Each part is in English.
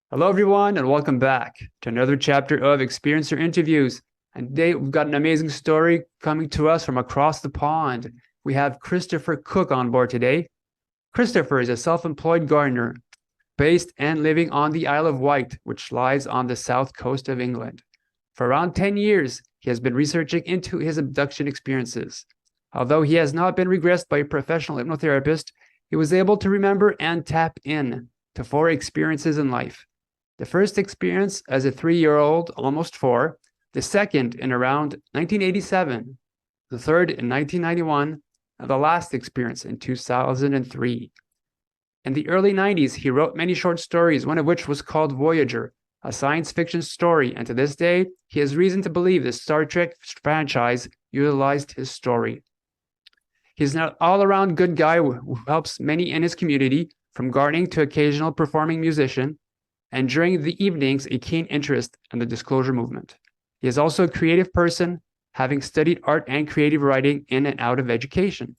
Hello, everyone, and welcome back to another chapter of Experiencer Interviews. And today we've got an amazing story coming to us from across the pond. We have Christopher Cook on board today. Christopher is a self-employed gardener based and living on the Isle of Wight, which lies on the south coast of England. For around 10 years, he has been researching into his abduction experiences. Although he has not been regressed by a professional hypnotherapist, he was able to remember and tap in to four experiences in life. The first experience as a 3-year-old, almost four, the second in around 1987, the third in 1991, and the last experience in 2003. In the early 90s, he wrote many short stories, one of which was called Voyager, a science fiction story, and to this day, he has reason to believe the Star Trek franchise utilized his story. He's an all-around good guy who helps many in his community, from gardening to occasional performing musician, and during the evenings, a keen interest in the disclosure movement. He is also a creative person, having studied art and creative writing in and out of education.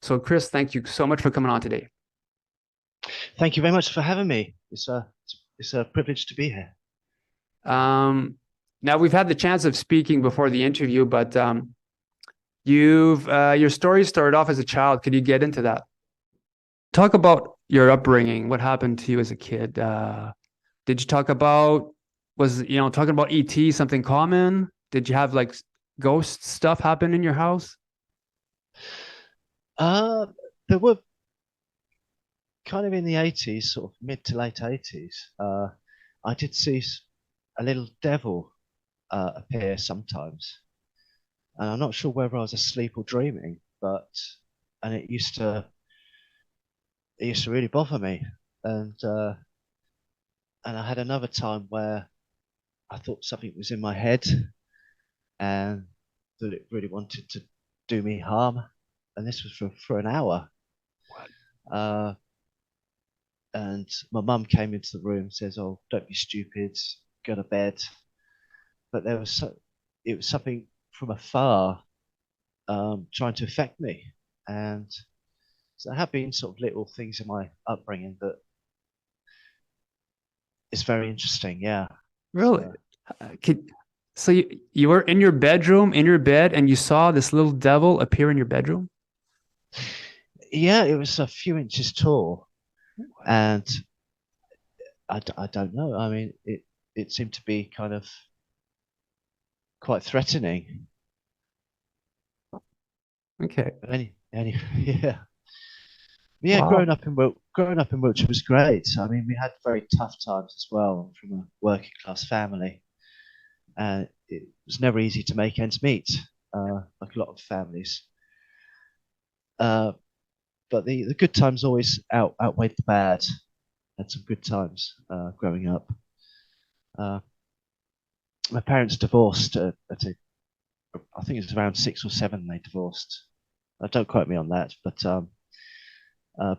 So, Chris, thank you so much for coming on today. Thank you very much for having me. It's a privilege to be here. Now we've had the chance of speaking before the interview, but your story started off as a child. Could you get into that? Talk about your upbringing. What happened to you as a kid? Did you talk about talking about ET something common? Did you have like ghost stuff happen in your house? There were kind of in the 80s, sort of mid to late 80s. I did see a little devil appear sometimes, and I'm not sure whether I was asleep or dreaming, and it used to really bother me, and and I had another time where I thought something was in my head and that it really wanted to do me harm, and this was for an hour. What? Uh, and my mum came into the room, says, "Oh, don't be stupid, go to bed." But it was something from afar, trying to affect me, and so there have been sort of little things in my upbringing that is very interesting. Yeah. Really? So So you were in your bedroom, in your bed, and you saw this little devil appear in your bedroom? yeah, it was a few inches tall, and I don't know. I mean, it seemed to be kind of quite threatening. Okay. But yeah. Yeah, Wow. growing up in Wiltshire was great. I mean, we had very tough times as well from a working class family, and it was never easy to make ends meet, like a lot of families. Uh, but the good times always outweighed the bad. Had some good times growing up. Uh, my parents divorced I think it was around 6 or 7 they divorced. Don't quote me on that, but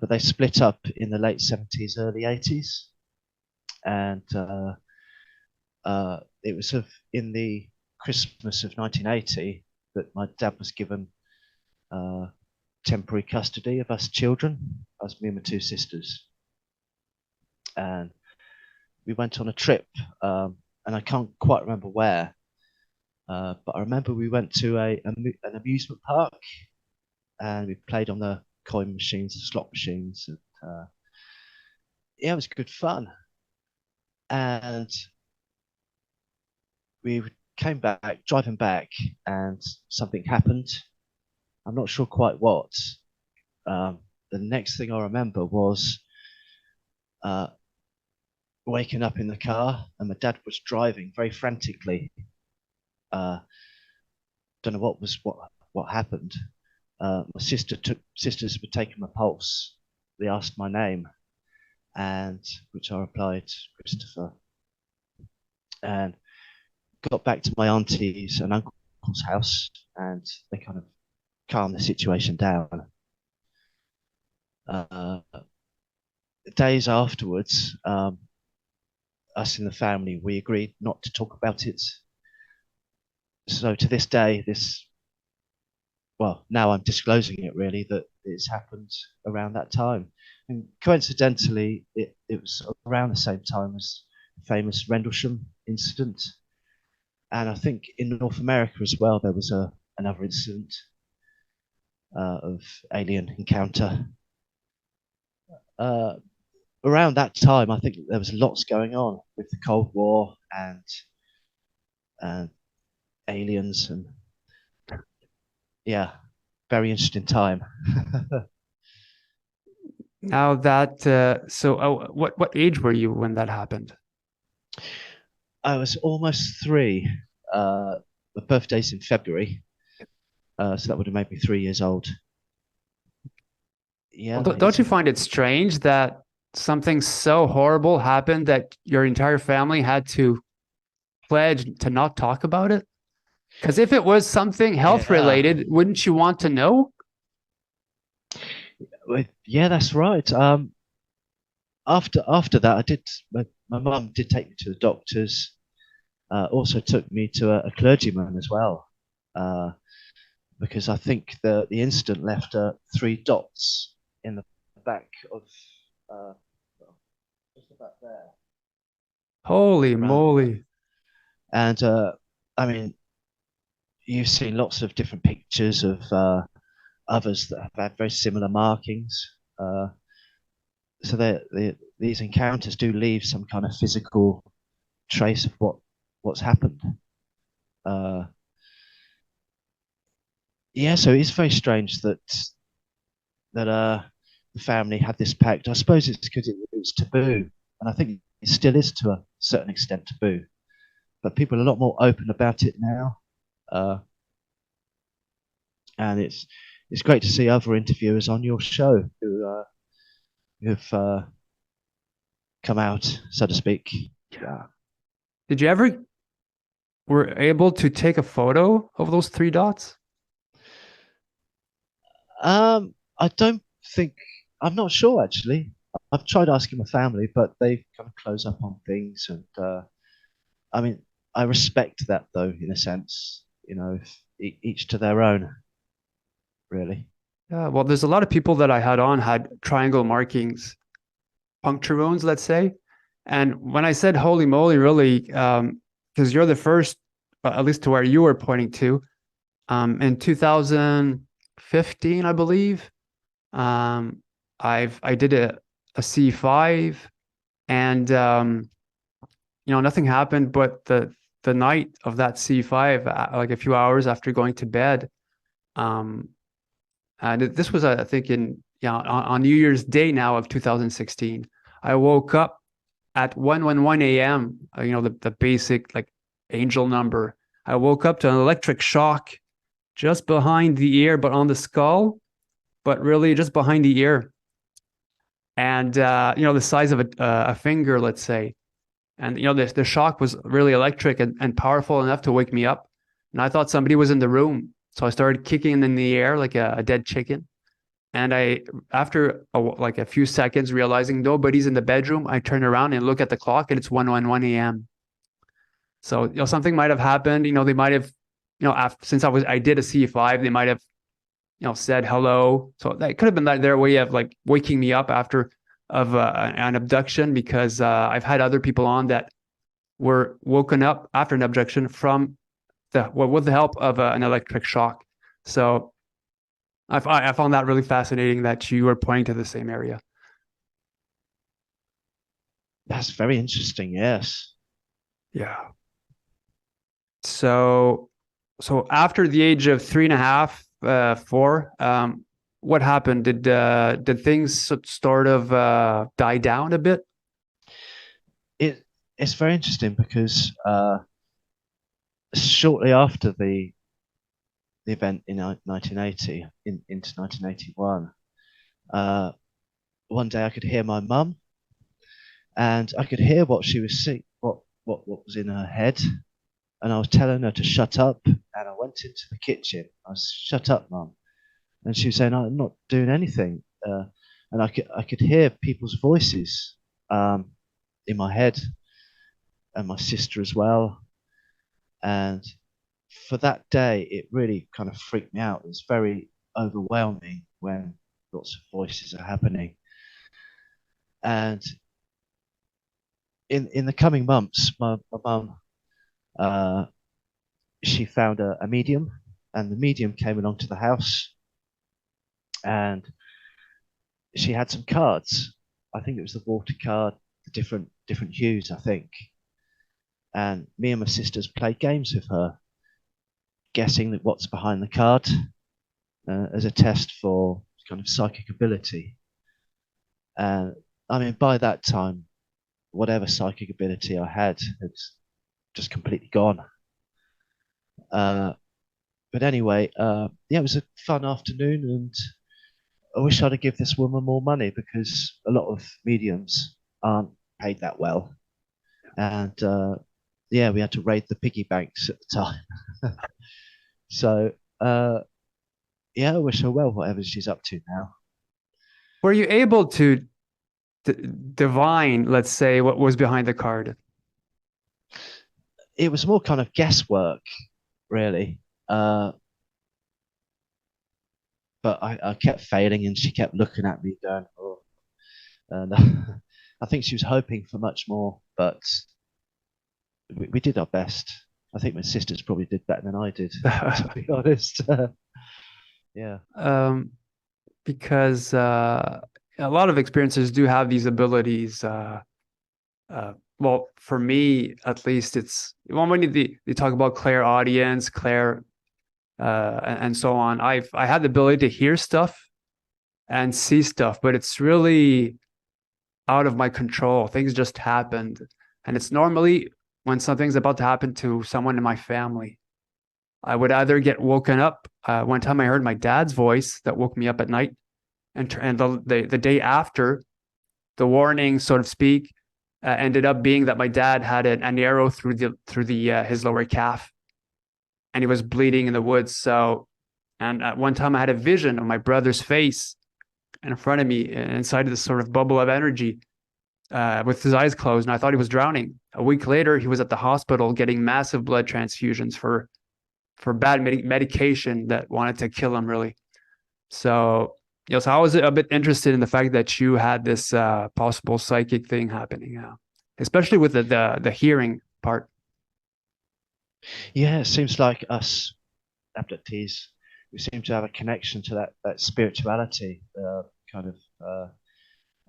they split up in the late 70s, early 80s, and it was in the Christmas of 1980 that my dad was given uh, temporary custody of us children, us, me and my two sisters, and we went on a trip, and I can't quite remember where, but I remember we went to an amusement park, and we played on the coin machines, the slot machines, and yeah, it was good fun. And we came back, driving back, and something happened. I'm not sure quite what. Um, the next thing I remember was uh, waking up in the car, and my dad was driving very frantically. Uh, don't know what happened. My sisters were taking my pulse. They asked my name, and which I replied Christopher, and got back to my auntie's and uncle's house, and they kind of calmed the situation down. Uh, Days afterwards, us in the family, we agreed not to talk about it. So to this day, well, now I'm disclosing it really, that it's happened around that time. And coincidentally, it was around the same time as the famous Rendlesham incident. And I think in North America as well, there was another incident of alien encounter. Uh, Around that time, I think there was lots going on with the Cold War and aliens, and yeah, very interesting time. Now that what age were you when that happened? I was almost three. My birthday's in February, so that would have made me 3 years old. Well, Yeah, don't you find it strange that something so horrible happened that your entire family had to pledge to not talk about it? Because if it was something health yeah, related, wouldn't you want to know? yeah, that's right. After that, I did. My mum did take me to the doctors. Also took me to a clergyman as well, uh, because I think the incident left 3 dots in the back of uh, just about there. Holy Around, moly. and I mean, you've seen lots of different pictures of others that have had very similar markings. So these encounters do leave some kind of physical trace of what's happened. Uh, yeah, so it's very strange that the family had this pact. I suppose it's because it was taboo, and I think it still is to a certain extent taboo. But people are a lot more open about it now, uh, and it's great to see other interviewers on your show who've come out, so to speak. Yeah. Did you ever were able to take a photo of those 3 dots? I don't think I'm not sure actually. I've tried asking my family, but they kind of close up on things, and I mean, I respect that though, in a sense. You know, each to their own, really. Yeah, well, there's a lot of people that I had on had triangle markings, puncture wounds, let's say. And when I said holy moly, really, because you're the first, at least to where you were pointing to, in 2015, I believe, um, I did a C5, and nothing happened. But the night of that C5, like a few hours after going to bed, um, and this was, I think, on New Year's Day now of 2016. I woke up at 1:11 a.m. The basic like angel number. I woke up to an electric shock just behind the ear, but on the skull, but really just behind the ear, and the size of a finger, let's say. And the shock was really electric and powerful enough to wake me up. And I thought somebody was in the room, so I started kicking in the air like a dead chicken. And after like a few seconds, realizing nobody's in the bedroom, I turn around and look at the clock, and it's 1:11 a.m. So something might have happened. They might have, after, since I did a C5, they might have said hello. So that could have been their way of like waking me up after of an abduction, because I've had other people on that were woken up after an abduction from with the help of an electric shock. So I found that really fascinating that you were pointing to the same area. That's very interesting. Yes. Yeah. So after the age of 3.5, 4, what happened? Did things sort of die down a bit? It's very interesting because shortly after the event in 1980, into 1981, one day I could hear my mum, and I could hear what she was saying, what was in her head, and I was telling her to shut up, and I went into the kitchen. I was, shut up, mum, and she was saying, I'm not doing anything, and I could hear people's voices in my head, and my sister as well, and for that day, it really kind of freaked me out. It was very overwhelming when lots of voices are happening. And in the coming months, my mum, she found a medium, and the medium came along to the house, and she had some cards. I think it was the water card, the different hues, I think. And me and my sisters played games with her, guessing that what's behind the card as a test for kind of psychic ability. And I mean, by that time, whatever psychic ability I had, it's just completely gone. But anyway, yeah, it was a fun afternoon, and I wish I'd have given this woman more money because a lot of mediums aren't paid that well. And yeah, we had to raid the piggy banks at the time. So yeah, I wish her well, whatever she's up to now. Were you able to divine, let's say, what was behind the card? It was more kind of guesswork, really. But I kept failing, and she kept looking at me, going, "Oh." And I think she was hoping for much more, but we did our best. I think my sisters probably did better than I did, to be honest. Yeah. Because a lot of experiencers do have these abilities. Well, for me, at least, it's when they talk about clairaudience, and so on. I had the ability to hear stuff and see stuff, but it's really out of my control. Things just happened, and it's normally when something's about to happen to someone in my family. I would either get woken up. One time I heard my dad's voice that woke me up at night, and the day after, the warning, so to speak, ended up being that my dad had an arrow through the his lower calf, and he was bleeding in the woods. So, and at one time I had a vision of my brother's face in front of me, inside of this sort of bubble of energy, with his eyes closed, and I thought he was drowning. A week later, he was at the hospital getting massive blood transfusions for bad medication that wanted to kill him, really. So, so I was a bit interested in the fact that you had this possible psychic thing happening, especially with the hearing part. Yeah, it seems like us abductees, we seem to have a connection to that spirituality. Kind of,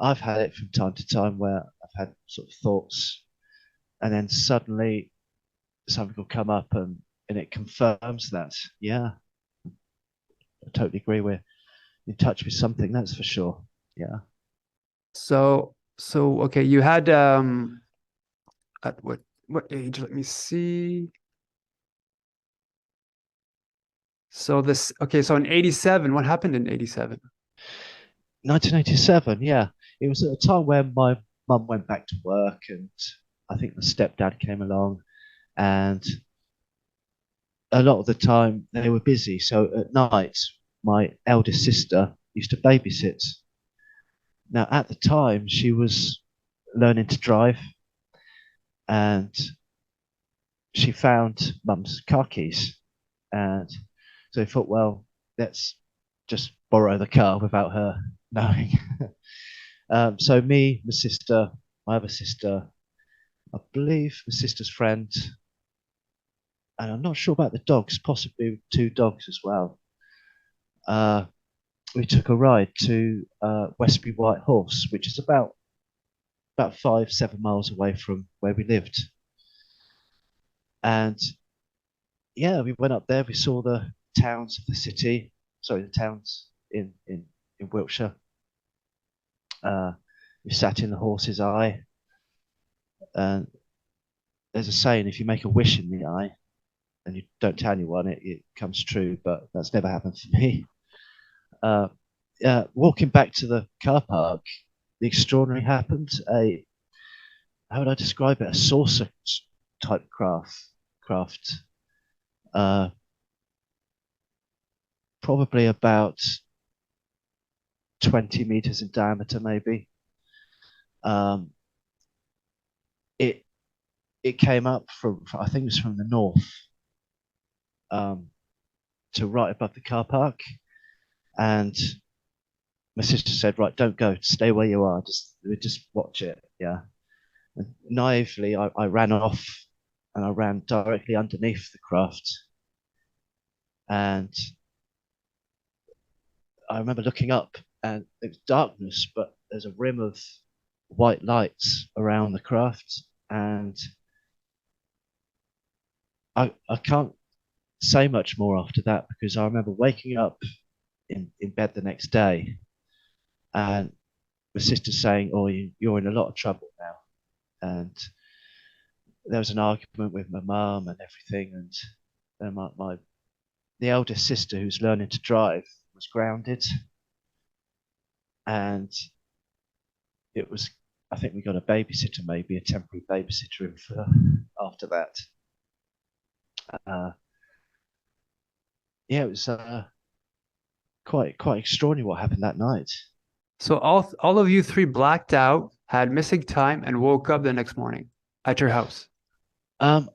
I've had it from time to time where I've had sort of thoughts, and then suddenly something will come up, and it confirms that. Yeah, I totally agree. We're in touch with something, that's for sure. Yeah. So okay, you had at what age? Let me see. So so in 87, what happened in 87? 1987, yeah. It was at a time when my mum went back to work, and I think my stepdad came along, and a lot of the time they were busy. So at night, my eldest sister used to babysit. Now, at the time, she was learning to drive, and she found mum's car keys. And so I thought, well, let's just borrow the car without her knowing. So me, my sister, my other sister, I believe my sister's friend, and I'm not sure about the dogs, possibly two dogs as well. We took a ride to Westbury White Horse, which is about 5-7 miles away from where we lived. And yeah, we went up there. We saw the towns of the city. Sorry, the towns in Wiltshire. We sat in the horse's eye. And there's a saying: if you make a wish in the eye and you don't tell anyone, it comes true. But that's never happened for me. Walking back to the car park, the extraordinary happened. How would I describe it? A saucer type craft. Probably about 20 meters in diameter, maybe. It came up from, I think it was from the north, to right above the car park, and my sister said, right, don't go, stay where you are, just watch it. Yeah. And naively, I ran off and I ran directly underneath the craft. And I remember looking up and it was darkness, but there's a rim of white lights around the craft. And I can't say much more after that because I remember waking up in bed the next day and my sister saying, "Oh, you're in a lot of trouble now." And there was an argument with my mum and everything. And then the eldest sister who's learning to drive was grounded. And it was, I think we got a babysitter, maybe a temporary babysitter in for after that. Uh, yeah, it was quite extraordinary what happened that night. So all of you three blacked out, had missing time, and woke up the next morning at your house. Um,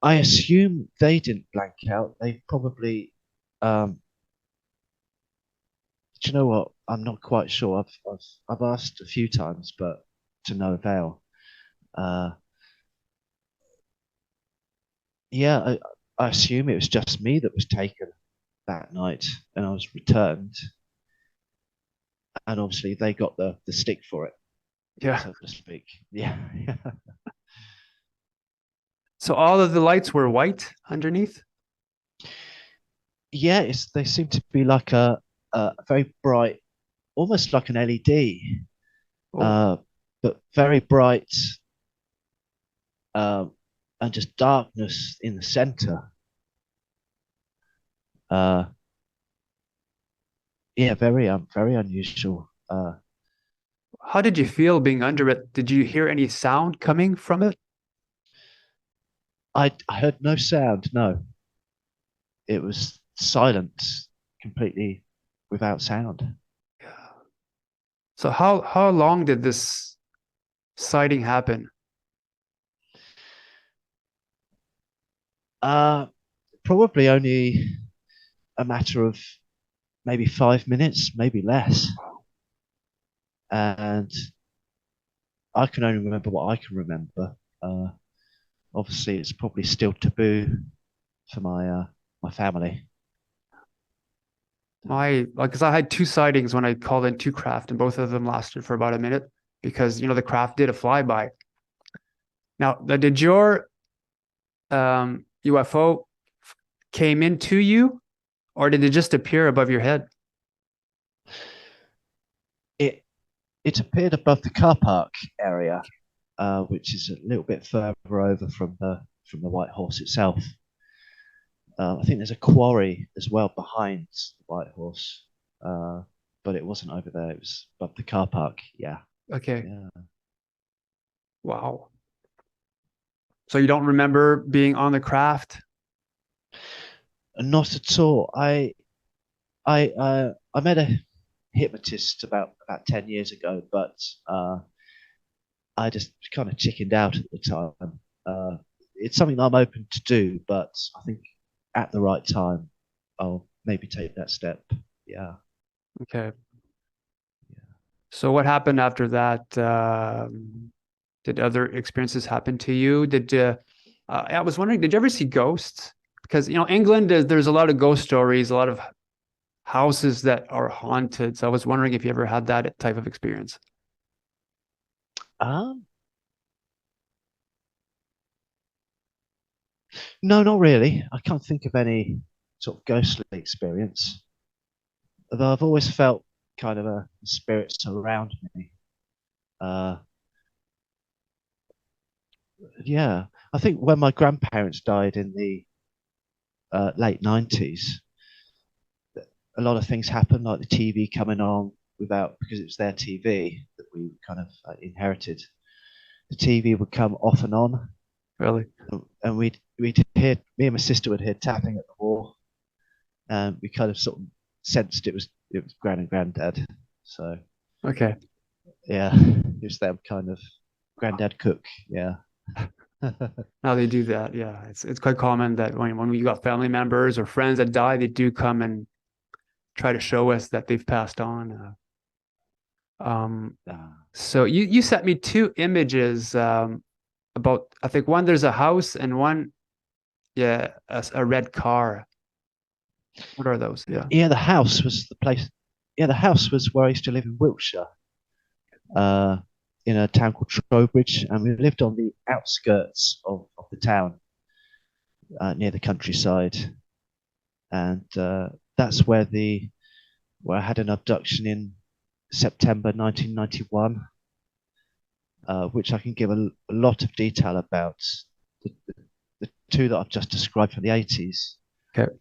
I assume they didn't blank out. They probably, do you know what? I'm not quite sure. I've asked a few times, but to no avail. Uh, yeah, I assume it was just me that was taken that night, and I was returned. And obviously, they got the stick for it, Yeah. so to speak. Yeah, yeah. So all of the lights were white underneath? Yeah, they seem to be like a very bright, almost like an LED, Oh, uh, but very bright, um, and just darkness in the center. Uh, yeah, very unusual. how did you feel being under it? Did you hear any sound coming from it? I heard no sound. No, it was silent, completely without sound. Yeah. So how long did this sighting happen? Uh, Probably only a matter of maybe 5 minutes, maybe less. And I can only remember what I can remember. Uh, Obviously, it's probably still taboo for my family. Because I had two sightings when I called in two craft, and both of them lasted for about a minute because the craft did a flyby. Now, did your UFO came into you, or did it just appear above your head? It it appeared above the car park area, which is a little bit further over from the White Horse itself. I think there's a quarry as well behind the White Horse, but it wasn't over there. It was above the car park. Yeah, Okay. yeah. Wow. So you don't remember being on the craft? And not at all. I met a hypnotist about 10 years ago, but I just kind of chickened out at the time. It's something I'm open to do, but I think at the right time, I'll maybe take that step. Yeah. Okay. So what happened after that? Did other experiences happen to you? I was wondering, did you ever see ghosts? Because England, there's a lot of ghost stories, a lot of houses that are haunted. So I was wondering if you ever had that type of experience. Um, no, not really. I can't think of any sort of ghostly experience. Although I've always felt kind of a spirit surround me. Uh, yeah, I think when my grandparents died in the late 90s, a lot of things happened, like the TV coming on without, because it was their TV that we kind of inherited. The TV would come off and on, Really? and we'd hear, me and my sister would hear tapping at the wall, and we kind of sort of sensed it was gran and granddad. So Okay. yeah, it was them kind of granddad cook. Yeah. Now they do that. Yeah, it's quite common that when we got family members or friends that die, they do come and try to show us that they've passed on. Um, Ah. so you sent me two images about, I think one there's a house and one, yeah, a red car. What are those? Yeah. Yeah, the house was the place. Yeah, the house was where I used to live in Wiltshire, uh, in a town called Trowbridge, and we lived on the outskirts of the town, near the countryside, and that's where I had an abduction in September 1991, which I can give a lot of detail about. The two that I've just described from the 80s, Okay.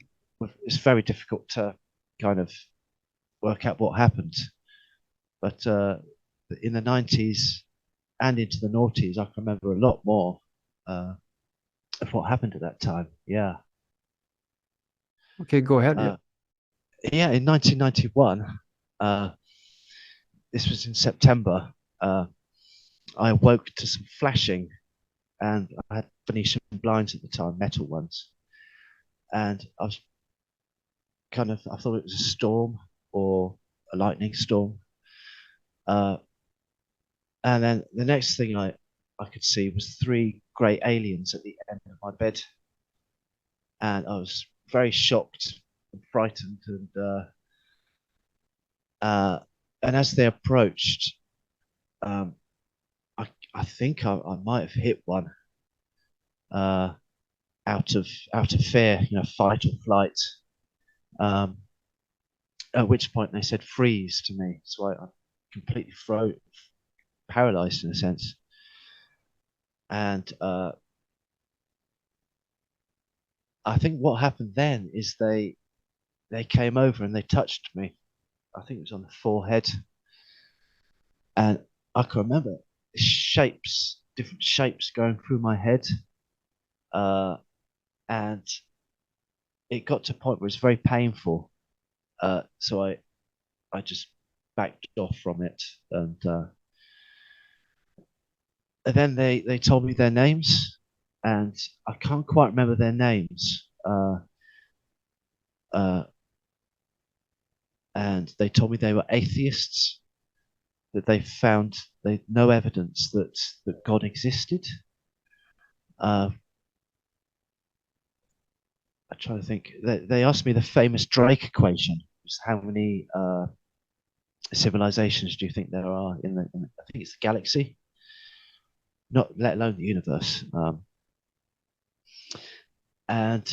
it's very difficult to kind of work out what happened. But in the 90s and into the noughties, I can remember a lot more uh, of what happened at that time. Yeah. Okay, go ahead. Yeah. Uh, yeah, in 1991, uh, this was in September, uh, I awoke to some flashing, and I had Venetian blinds at the time, metal ones. And I was I thought it was a storm or a lightning storm. Uh, and then the next thing I could see was three grey aliens at the end of my bed. And I was very shocked and frightened. Uh, and as they approached, um, I think I might have hit one, uh, out of fear, fight or flight. Um, at which point they said freeze to me, so I completely froze, paralyzed in a sense. And I think what happened then is they came over and they touched me. I think it was on the forehead, and I can remember shapes, different shapes going through my head, uh, and it got to a point where it's very painful. So I just backed off from it, and then they told me their names, and I can't quite remember their names. Uh, and they told me they were atheists, that they no evidence that God existed. Uh, I try to think. They asked me the famous Drake equation, which is how many civilizations do you think there are I think it's the galaxy, not let alone the universe. And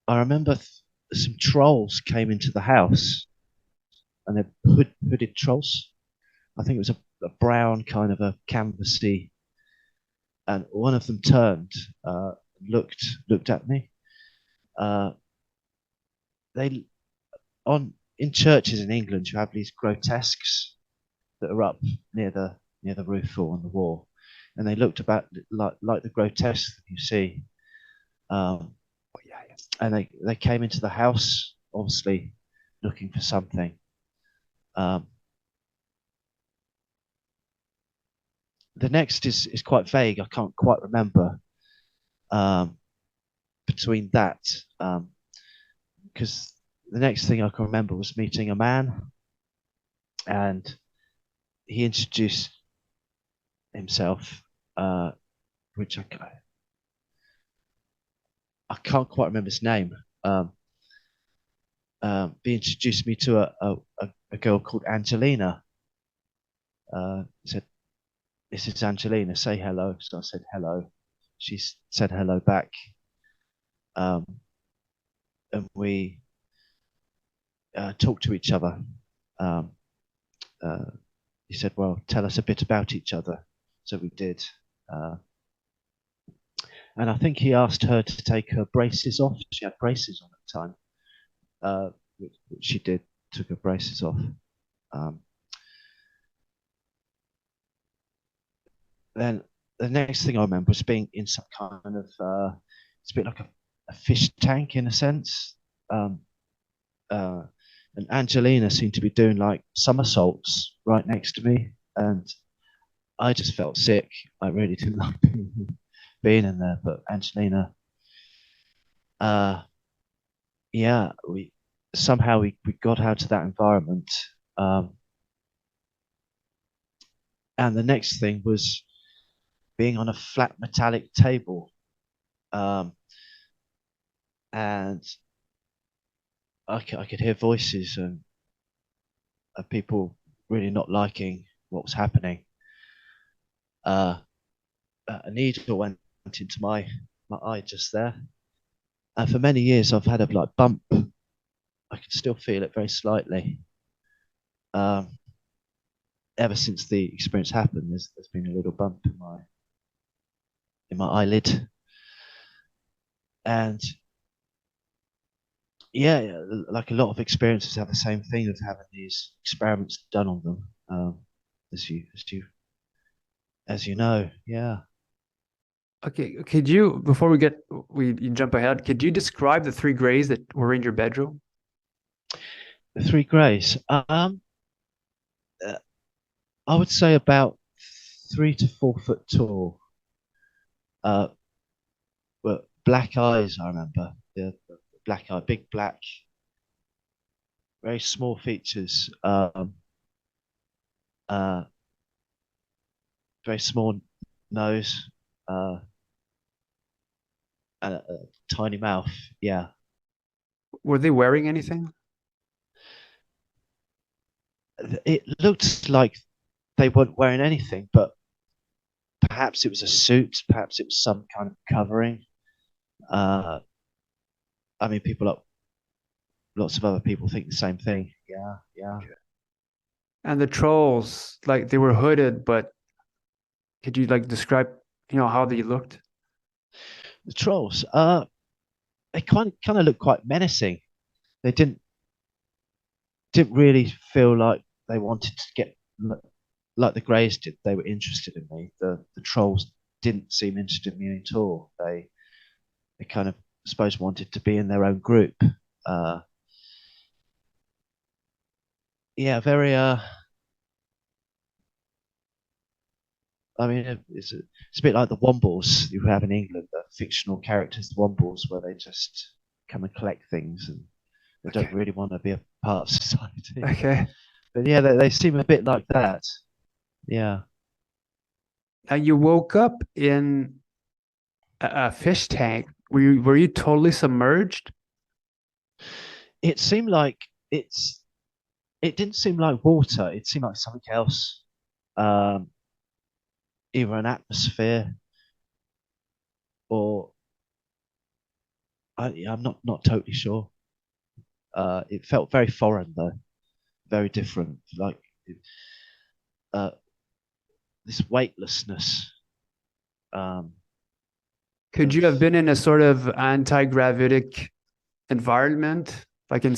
I remember some trolls came into the house, and they're hooded trolls. I think it was a brown kind of a canvassy, and one of them turned, looked at me. Uh, they on In churches in England, you have these grotesques that are up near the roof or on the wall, and they looked about like the grotesque that you see. Um, Oh, yeah, yeah. and they came into the house, obviously looking for something. Um, the next is quite vague. I can't quite remember, um, between that, because the next thing I can remember was meeting a man, and he introduced himself, which I can't quite remember his name. He introduced me to a girl called Angelina. He said, "This is Angelina. Say hello." So I said hello. She said hello back, um, and we talked to each other. Um, uh, he said, "Well, tell us a bit about each other." So we did. Uh, and I think he asked her to take her braces off. She had braces on at the time, which she did, took her braces off. Um, then the next thing I remember was being in some kind of, it's a bit like a fish tank in a sense. Um, uh, and Angelina seemed to be doing like somersaults right next to me. And I just felt sick. I really didn't like being in there. But Angelina, uh, yeah, somehow we got out of that environment. Um, and the next thing was being on a flat metallic table. Um, and I could hear voices and of people really not liking what was happening. Uh, a needle went into my eye just there. And for many years, I've had a like bump. I can still feel it very slightly. Um, Ever since the experience happened, there's been a little bump in my eyelid, and yeah, like a lot of experiences have the same thing of having these experiments done on them. As you know, yeah. Okay, could you, before we jump ahead, could you describe the three grays that were in your bedroom? The three greys. Uh, I would say about 3 to 4 foot tall. Uh, but black eyes. I remember the black eye, big black, very small features. Uh, Very small nose. And a tiny mouth. Yeah. Were they wearing anything? It looked like they weren't wearing anything, but perhaps it was a suit, perhaps it was some kind of covering. Uh, I mean, lots of other people think the same thing. Yeah, yeah. And the trolls, like they were hooded, but could you like describe, how they looked? The trolls, they kind of looked quite menacing. They didn't really feel like they wanted to get like the Greys did. They were interested in me. The trolls didn't seem interested in me at all. They kind of, I suppose, wanted to be in their own group. Uh, yeah, very. I mean, it's a bit like the Wombles you have in England, the fictional characters, the Wombles, where they just come and collect things and they Okay. don't really want to be a part of society. Okay. But yeah, they seem a bit like that. Yeah. Now you woke up in a fish tank. Were you totally submerged? It seemed like it didn't seem like water. It seemed like something else. Um, Either an atmosphere or I'm not totally sure. It felt very foreign though, very different. Like uh, this weightlessness. Um, Could of you have been in a sort of anti-gravitic environment, like in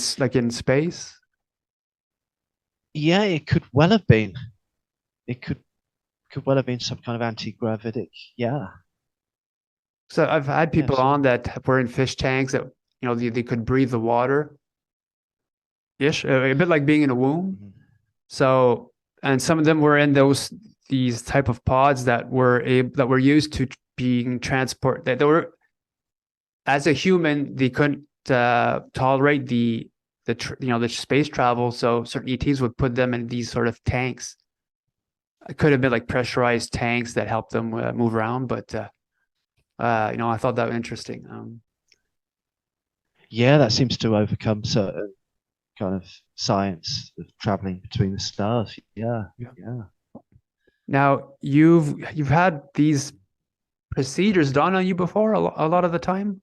space? Yeah, it could well have been. It could well have been some kind of anti-gravitic. Yeah, So I've had people yes. on that were in fish tanks that they could breathe the water ish, a bit like being in a womb. Mhm. So, and some of them were in these type of pods that were used to being transport that they were as a human they couldn't tolerate the space travel. So certain ETs would put them in these sort of tanks. It could have been like pressurized tanks that helped them move around, but I thought that was interesting. Yeah, that seems to overcome certain kind of science of traveling between the stars. Yeah, Yeah. yeah. Now you've had these procedures done on you before a lot of the time.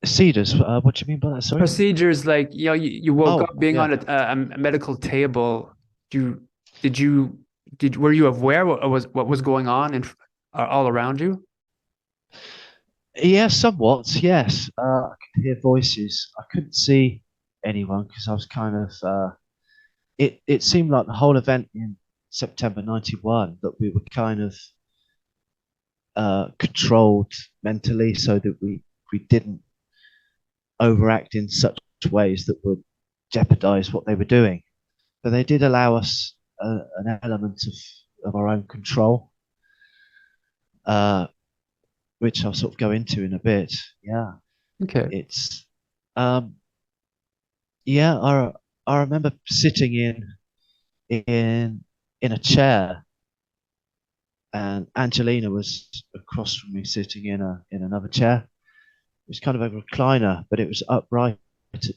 Cedars. What do you mean by that? Sorry. Procedures like you woke Oh, up being yeah. on a medical table. You did you did were you aware what was going on and all around you? Yeah, somewhat. Yes. I could hear voices. I couldn't see anyone because I was kind of. It seemed like the whole event in September '91 that we were kind of controlled mentally so that we didn't overact in such ways that would jeopardize what they were doing. But they did allow us an element of our own control, uh, which I'll sort of go into in a bit. Yeah, Okay. it's Um, yeah, I remember sitting in in a chair, and Angelina was across from me, sitting in another chair. It was kind of a recliner, but it was upright at the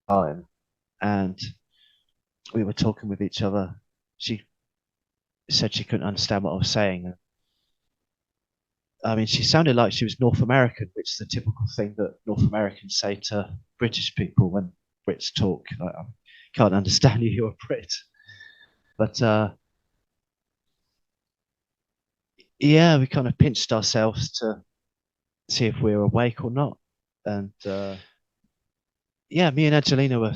time, and we were talking with each other. She said she couldn't understand what I was saying. I mean, she sounded like she was North American, which is the typical thing that North Americans say to British people when Brits talk. Like, I can't understand you, you're a Brit. But yeah, we kind of pinched ourselves to see if we were awake or not. And yeah, me and Angelina were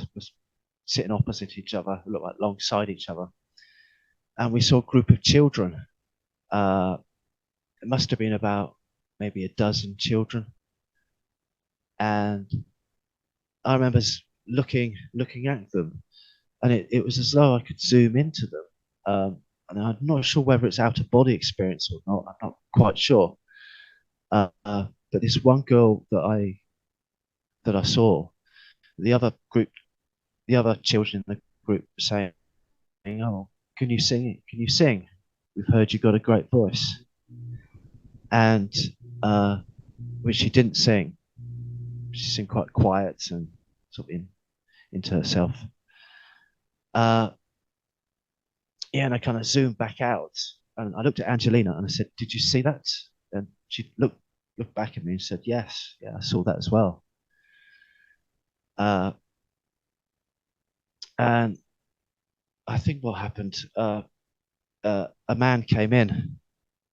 sitting opposite each other, looked like alongside each other. And we saw a group of children. Uh, it must have been about maybe a dozen children. And I remember looking at them, and it was as though I could zoom into them. And I'm not sure whether it's out of body experience or not. I'm not quite sure. But this one girl that I saw, the other group, the other children in the group were saying, "Oh, can you sing? Can you sing? We've heard you got a great voice." And when she didn't sing, she seemed quite quiet and sort of into herself. Uh, yeah, and I kind of zoomed back out, and I looked at Angelina and I said, "Did you see that?" And she looked back at me and said, "Yes, yeah, I saw that as well." Uh, and I think what happened, a man came in,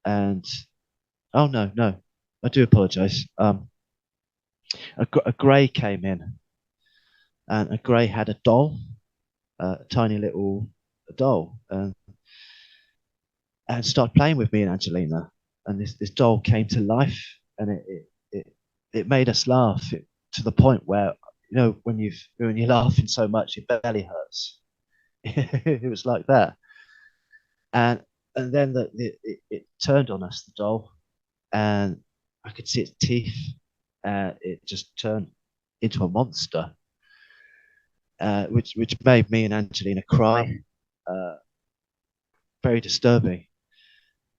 and oh no, no, I do apologise. A grey came in, and a grey had a doll, a tiny little doll, and started playing with me and Angelina. And this doll came to life, and it made us laugh to the point where, you know, when you're laughing so much your belly hurts. It was like that. And then it turned on us, the doll, and I could see its teeth. It just turned into a monster, which made me and Angelina cry. Uh, very disturbing.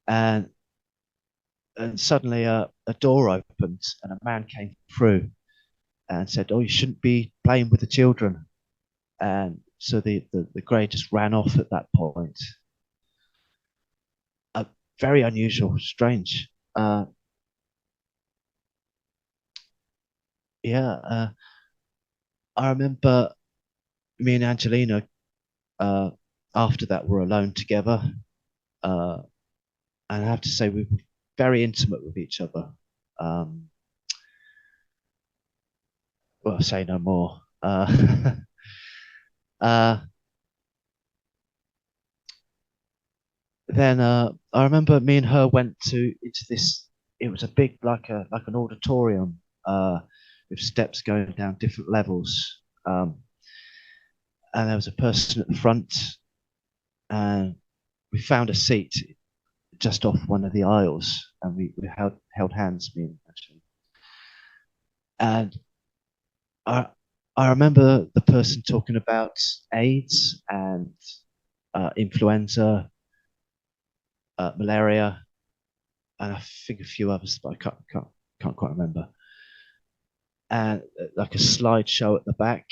And suddenly a door opened and a man came through and said, "Oh, you shouldn't be playing with the children." And so the grey just ran off at that point. Very unusual, strange. Yeah, I remember me and Angelina uh, after that were alone together, uh, and I have to say we were very intimate with each other. Um, well, I'll say no more. Uh, then I remember me and her went into this. It was a big, like an auditorium, with steps going down different levels. And there was a person at the front, and we found a seat just off one of the aisles, and we held hands, me and actually. And I I remember the person talking about AIDS and influenza, malaria, and I think a few others, but I can't quite remember. And like a slideshow at the back.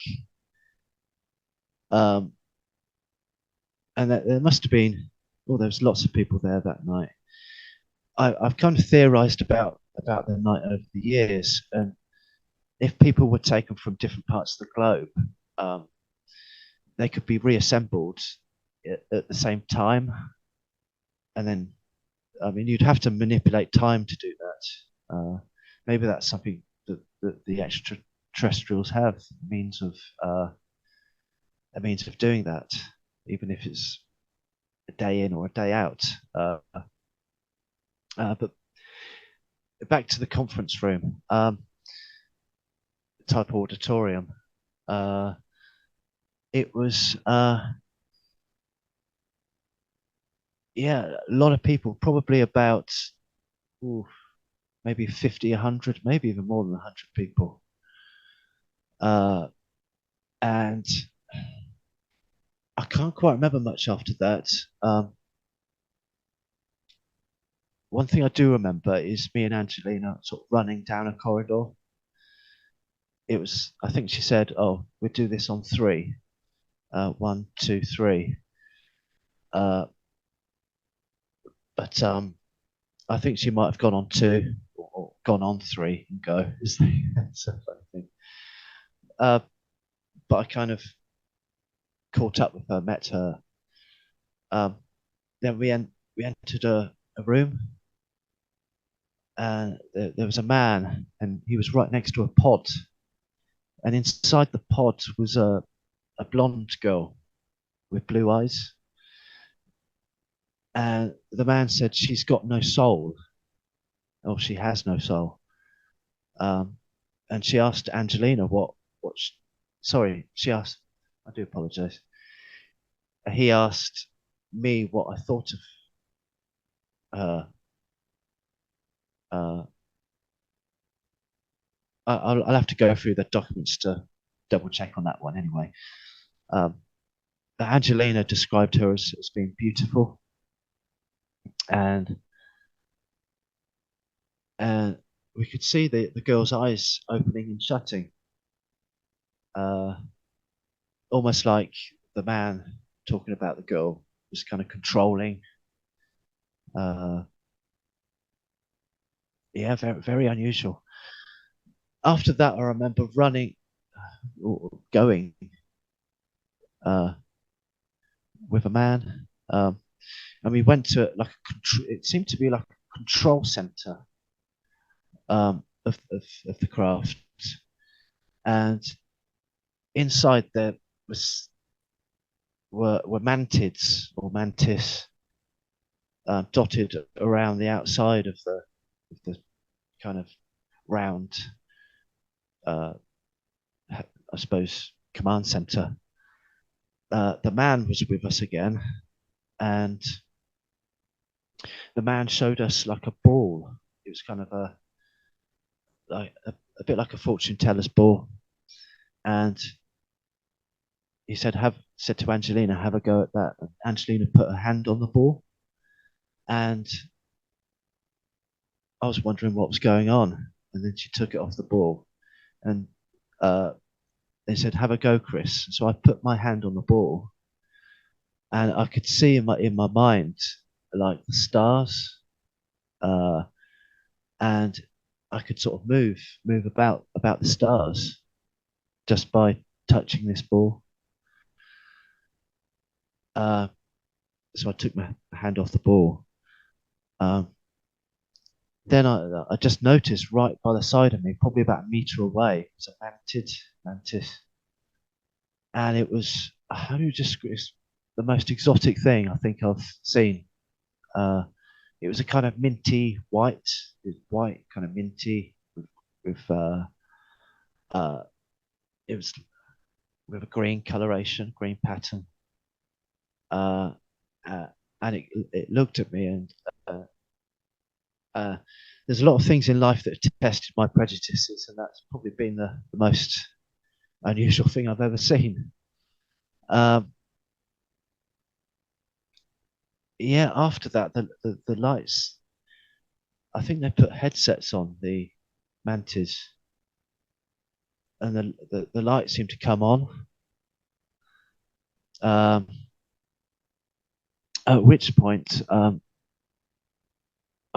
Um, and there must have been, well, there was lots of people there that night. I've kind of theorized about the night over the years, and if people were taken from different parts of the globe, um, they could be reassembled at the same time, and then, I mean, you'd have to manipulate time to do that. Maybe that's something that the extraterrestrials have a means of doing that, even if it's a day in or a day out. But back to the conference room, type auditorium. Uh, it was, yeah, a lot of people, probably about ooh, maybe 50, 100, maybe even more than 100 people. And I can't quite remember much after that. One thing I do remember is me and Angelina sort of running down a corridor. It was, I think she said, "Oh, we'll do this on three. 1, 2, 3." But I think she might have gone on 2 or gone on 3 and go. It's a funny thing. But I kind of caught up with her, met her. Then we entered a room, and there was a man, and he was right next to a pod. And inside the pod was a blonde girl with blue eyes. And the man said, "She's got no soul." Or she has no soul. And she asked Angelina sorry, she asked, I do apologize. He asked me what I thought of her. I'll have to go through the documents to double check on that one anyway. Angelina described her as being beautiful, and we could see the girl's eyes opening and shutting, almost like the man talking about the girl was kind of controlling. Yeah, very, very unusual. After that, I remember running, or going with a man, and we went to like it seemed to be like a control center of the craft, and inside there were mantids or mantis dotted around the outside of the kind of round, I suppose, command center. The man was with us again, and the man showed us like a ball. It was kind of a bit like a fortune teller's ball, and he said to Angelina, "Have a go at that." And Angelina put her hand on the ball, and I was wondering what was going on. And then she took it off the ball, and they said, "Have a go, Chris." So I put my hand on the ball, and I could see in my mind like the stars, and I could sort of move about the stars just by touching this ball. So I took my hand off the ball. Then I just noticed right by the side of me, probably about a meter away, was a mantis, and it was, how do you describe it? The most exotic thing I think I've seen. It was a kind of minty white, kind of minty with it was with a green coloration, green pattern, and it looked at me, and there's a lot of things in life that have tested my prejudices, and that's probably been the most unusual thing I've ever seen. Yeah, after that, the lights, I think they put headsets on the mantis, and the lights seemed to come on. At which point, I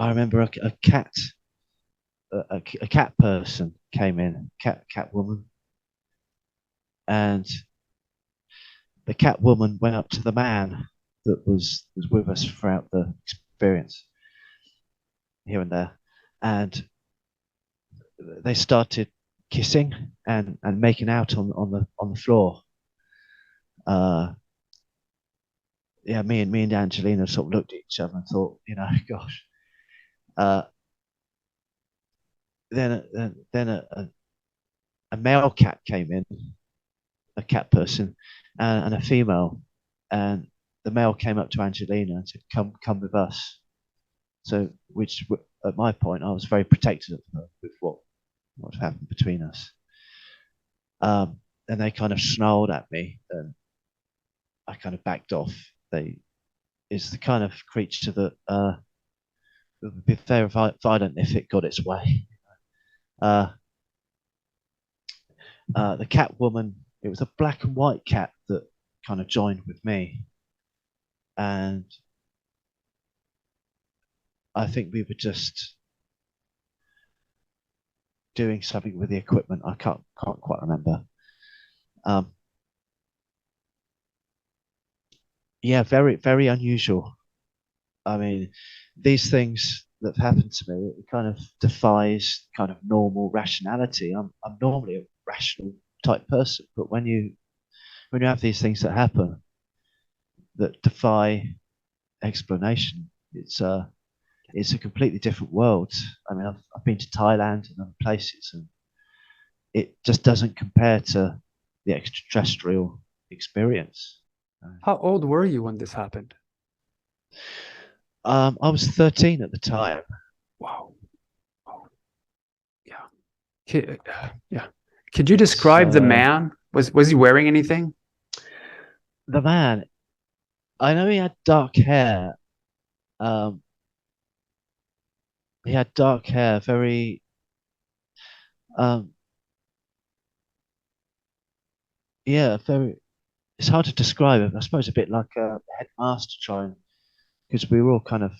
remember a cat, a cat person came in, cat woman, and the cat woman went up to the man that was with us throughout the experience, here and there, and they started kissing and making out on the floor. Yeah, me and Angelina sort of looked at each other and thought, gosh. Then a male cat came in, a cat person, and a female, and the male came up to Angelina and said, "Come with us." So, at my point, I was very protective of her with what happened between us. And they kind of snarled at me, and I kind of backed off. It's the kind of creature that would be very violent if it got its way. Uh, the cat woman, it was a black and white cat that kind of joined with me, and I think we were just doing something with the equipment. I can't quite remember. Yeah, very very unusual. I mean, these things that have happened to me, it kind of defies kind of normal rationality. I'm normally a rational type person, but when you have these things that happen that defy explanation, it's a completely different world. I mean, I've been to Thailand and other places, and it just doesn't compare to the extraterrestrial experience. How old were you when this happened? I was 13 at the time. Wow. Oh, yeah. Yeah. Could you describe the man? Was he wearing anything? The man, I know he had dark hair. Um, he had dark hair, very, um, yeah, very. It's hard to describe it. I suppose a bit like a headmaster trying, because we were all kind of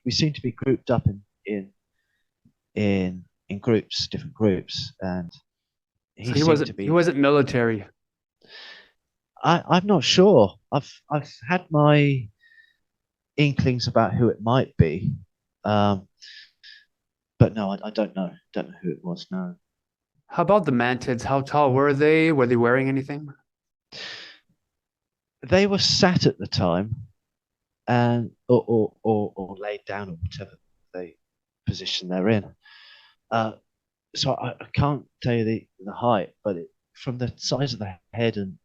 we seemed to be grouped up in groups, different groups, and So he he seemed to wasn't he be. wasn't military. I'm not sure. I've had my inklings about who it might be, um, but no, I don't know. Don't know who it was. No. How about the Mantids? How tall were they? Were they wearing anything? They were sat at the time, and or laid down or whatever they position they're in. Uh, so I can't tell you the height, but from the size of the head and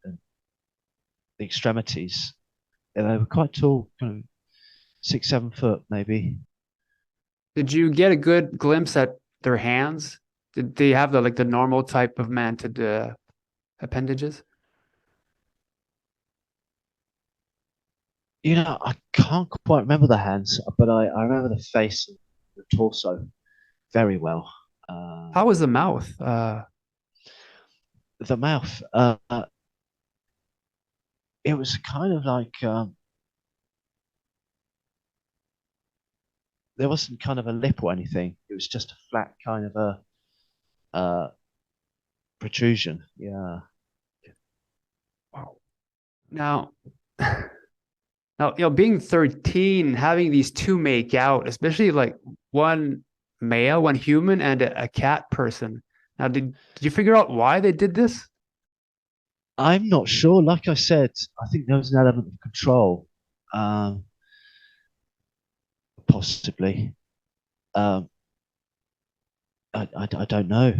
the extremities, they were quite tall, kind of 6, 7 foot maybe. Did you get a good glimpse at their hands? Did they have the normal type of mantid appendages? I can't quite remember the hands, but I remember the face and the torso very well. How was the mouth? The mouth, it was kind of like there wasn't kind of a lip or anything. It was just a flat kind of a uh, protrusion. Yeah. Wow. Now, being 13, having these two make out, especially like one male, one human, and a cat person. Now, did you figure out why they did this? I'm not sure. Like I said, I think there was an element of control, um, possibly. Um, I don't know.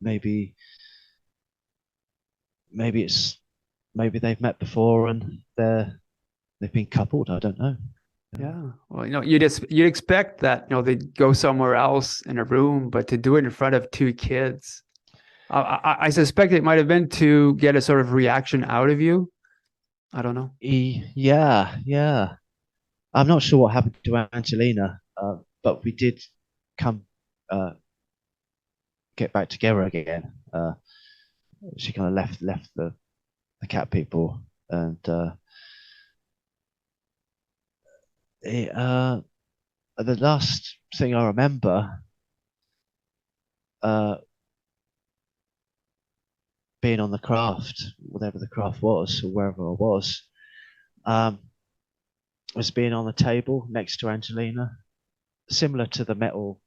Maybe maybe it's maybe they've met before and they've been coupled. I don't know. Yeah. Well, you'd expect that, they'd go somewhere else in a room, but to do it in front of two kids, I suspect it might have been to get a sort of reaction out of you. I don't know. Yeah, yeah. I'm not sure what happened to Angelina, but we did come uh, get back together again. She kind of left the cat people, and it, the last thing I remember uh, being on the craft, whatever the craft was, or wherever I um, was being on the table next to Angelina, similar to the metal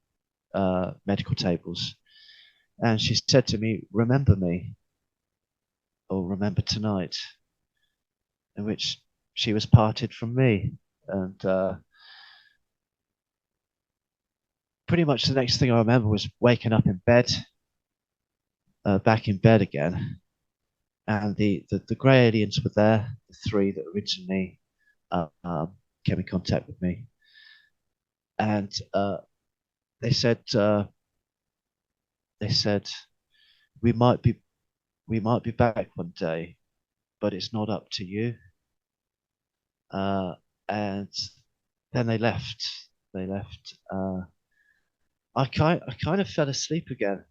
medical tables. And she said to me, "Remember me, or remember tonight," in which she was parted from me. And pretty much the next thing I remember was waking up in bed, back in bed again. And the grey aliens were there, the three that originally came in contact with me. and they said uh, they said we might be back one day, but it's not up to you. And then they left. They left. I kind of fell asleep again,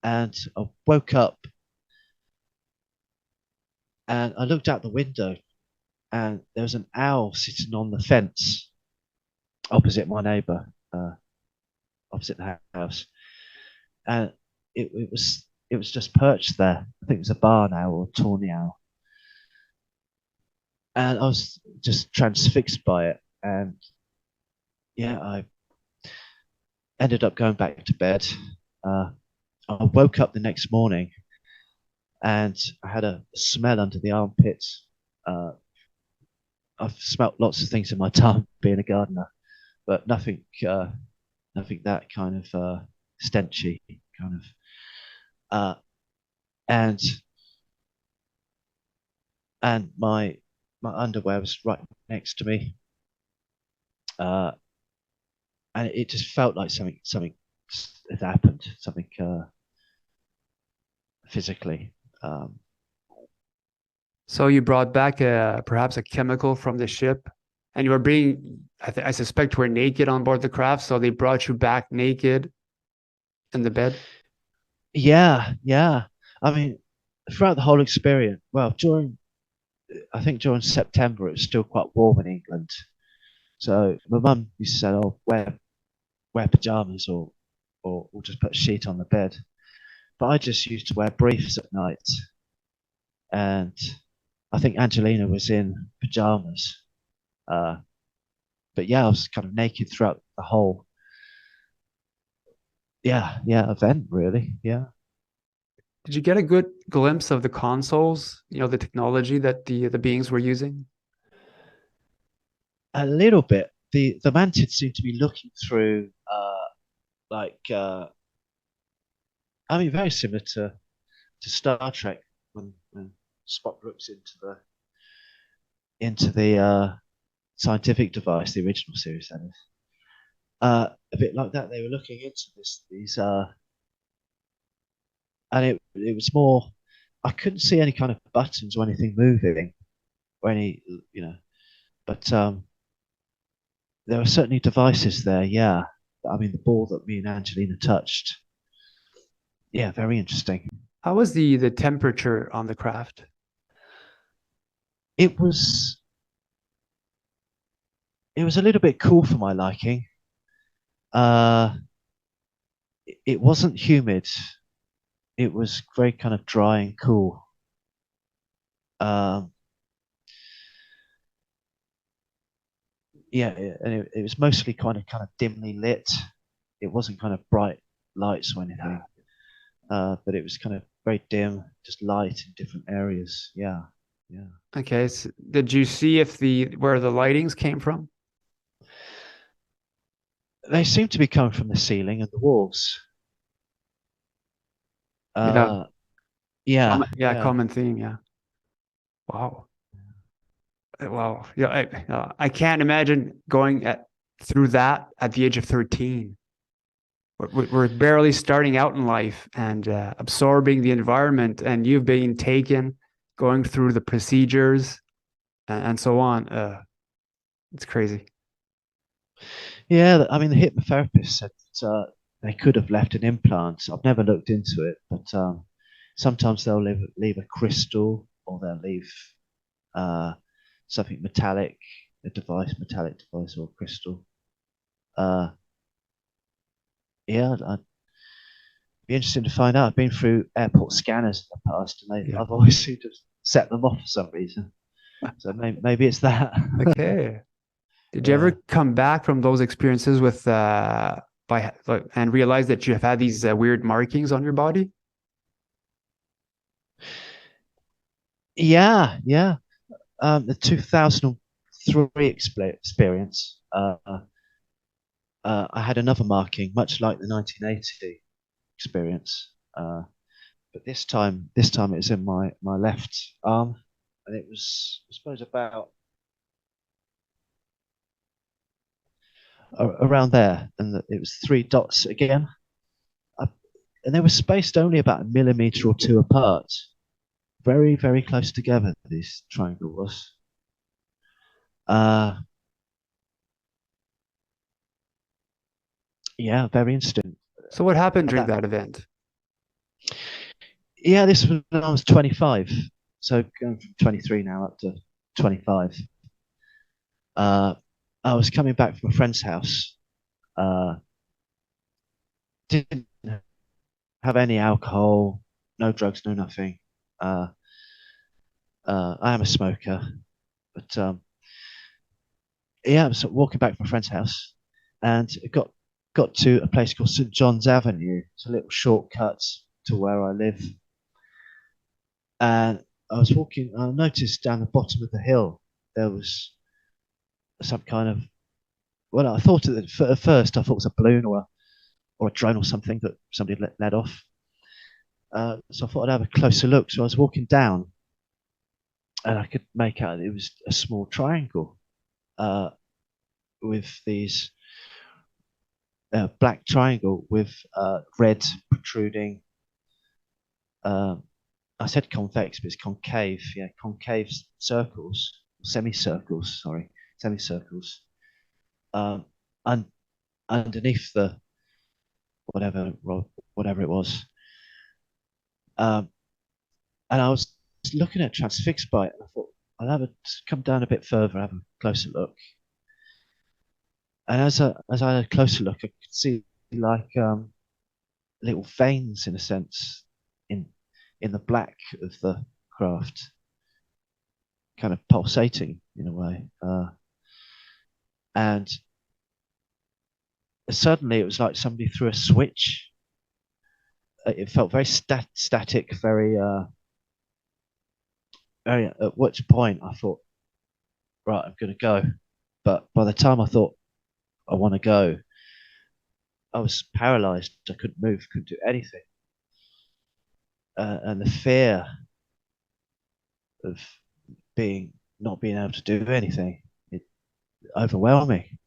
and I woke up and I looked out the window, and there was an owl sitting on the fence opposite my neighbour, opposite the house, and it was just perched there. I think it was a barn owl or a tawny owl, and I was just transfixed by it. And yeah, I ended up going back to bed. Uh, I woke up the next morning and I had a smell under the armpits. Uh, I've smelt lots of things in my time being a gardener, but nothing that kind of stenchy kind of. Uh, and my underwear was right next to me, uh, and it just felt like something had happened, something physically. So you brought back perhaps a chemical from the ship, and you were being, I suspect, you were naked on board the craft. So they brought you back naked in the bed. Yeah, yeah. I mean, throughout the whole experience, well, I think during September, it was still quite warm in England. So my mum used to say, "Oh, wear pajamas or just put a sheet on the bed." But I just used to wear briefs at night, and I think Angelina was in pajamas. Uh, but yeah, I was kind of naked throughout the whole, event really. Yeah, Did you get a good glimpse of the consoles, the technology that the beings were using? a little bit. The Mantids seem to be looking through, like, I mean, very similar to Star Trek when Spock looks into the scientific device, the original series, that is. A bit like that, they were looking into these, and it was more. I couldn't see any kind of buttons or anything moving, or any, but there were certainly devices there. Yeah, I mean, the ball that me and Angelina touched. Yeah, very interesting. How was the temperature on the craft? It was it was a little bit cool for my liking. Uh, it wasn't humid. It was very kind of dry and cool. Um, yeah, and it was mostly kind of dimly lit. It wasn't kind of bright lights or anything, but it was kind of very dim, just light in different areas. Yeah, yeah. Okay, so did you see if where the lightings came from? They seem to be coming from the ceiling and the walls. Yeah, Yeah, yeah, yeah. common theme. Yeah. Wow. Wow. Yeah, I can't imagine going through that at the age of 13. We're barely starting out in life and absorbing the environment, and you've been taken, going through the procedures and so on. It's crazy. Yeah, I mean, the hypnotherapist said that, they could have left an implant. I've never looked into it, but sometimes they'll leave a crystal or they'll leave uh, something metallic, metallic device or crystal. Uh, yeah, I'd be interested to find out. I've been through airport scanners in the past, and Yeah. I've always seemed to set them off for some reason. So maybe it's that. Okay. Did you ever Yeah. come back from those experiences with and realize that you have had these weird markings on your body? Yeah, yeah. The 2003 experience. I had another marking, much like the 1980 experience, but this time it was in my left arm, and it was, I suppose, about around there, and it was three dots again, and they were spaced only about a millimeter or two apart, very, very close together. This triangle was. Uh, yeah, very interesting. So what happened And during that, that event? yeah, this was when I was 25, so going from 23 now up to 25. Uh, I was coming back from a friend's house. Didn't have any alcohol, no drugs, no nothing. Uh, I am a smoker, but yeah, I was walking back from a friend's house, and it got to a place called St John's Avenue. It's a little shortcut to where I live, and I was walking. I noticed down the bottom of the hill there was some kind of. Well, I thought at first I thought it was a balloon or a drone or something that somebody let off. So I thought I'd have a closer look. So I was walking down, and I could make out it was a small triangle uh, with these black triangle with red protruding. I said convex, but it's concave. Yeah, concave circles, semicircles. Sorry, semicircles. And underneath the whatever whatever it was. Um, and I was looking at transfixed by it, and I thought I'll have a come down a bit further, have a closer look. And as I had a closer look, I could see like little veins, in a sense, in the black of the craft, kind of pulsating in a way. And suddenly, it was like somebody threw a switch. It felt very static, very. At which point I thought, right, I'm going to go. But by the time I thought I want to go, I was paralyzed. I couldn't move, couldn't do anything. And the fear of not being able to do anything, it overwhelmed me.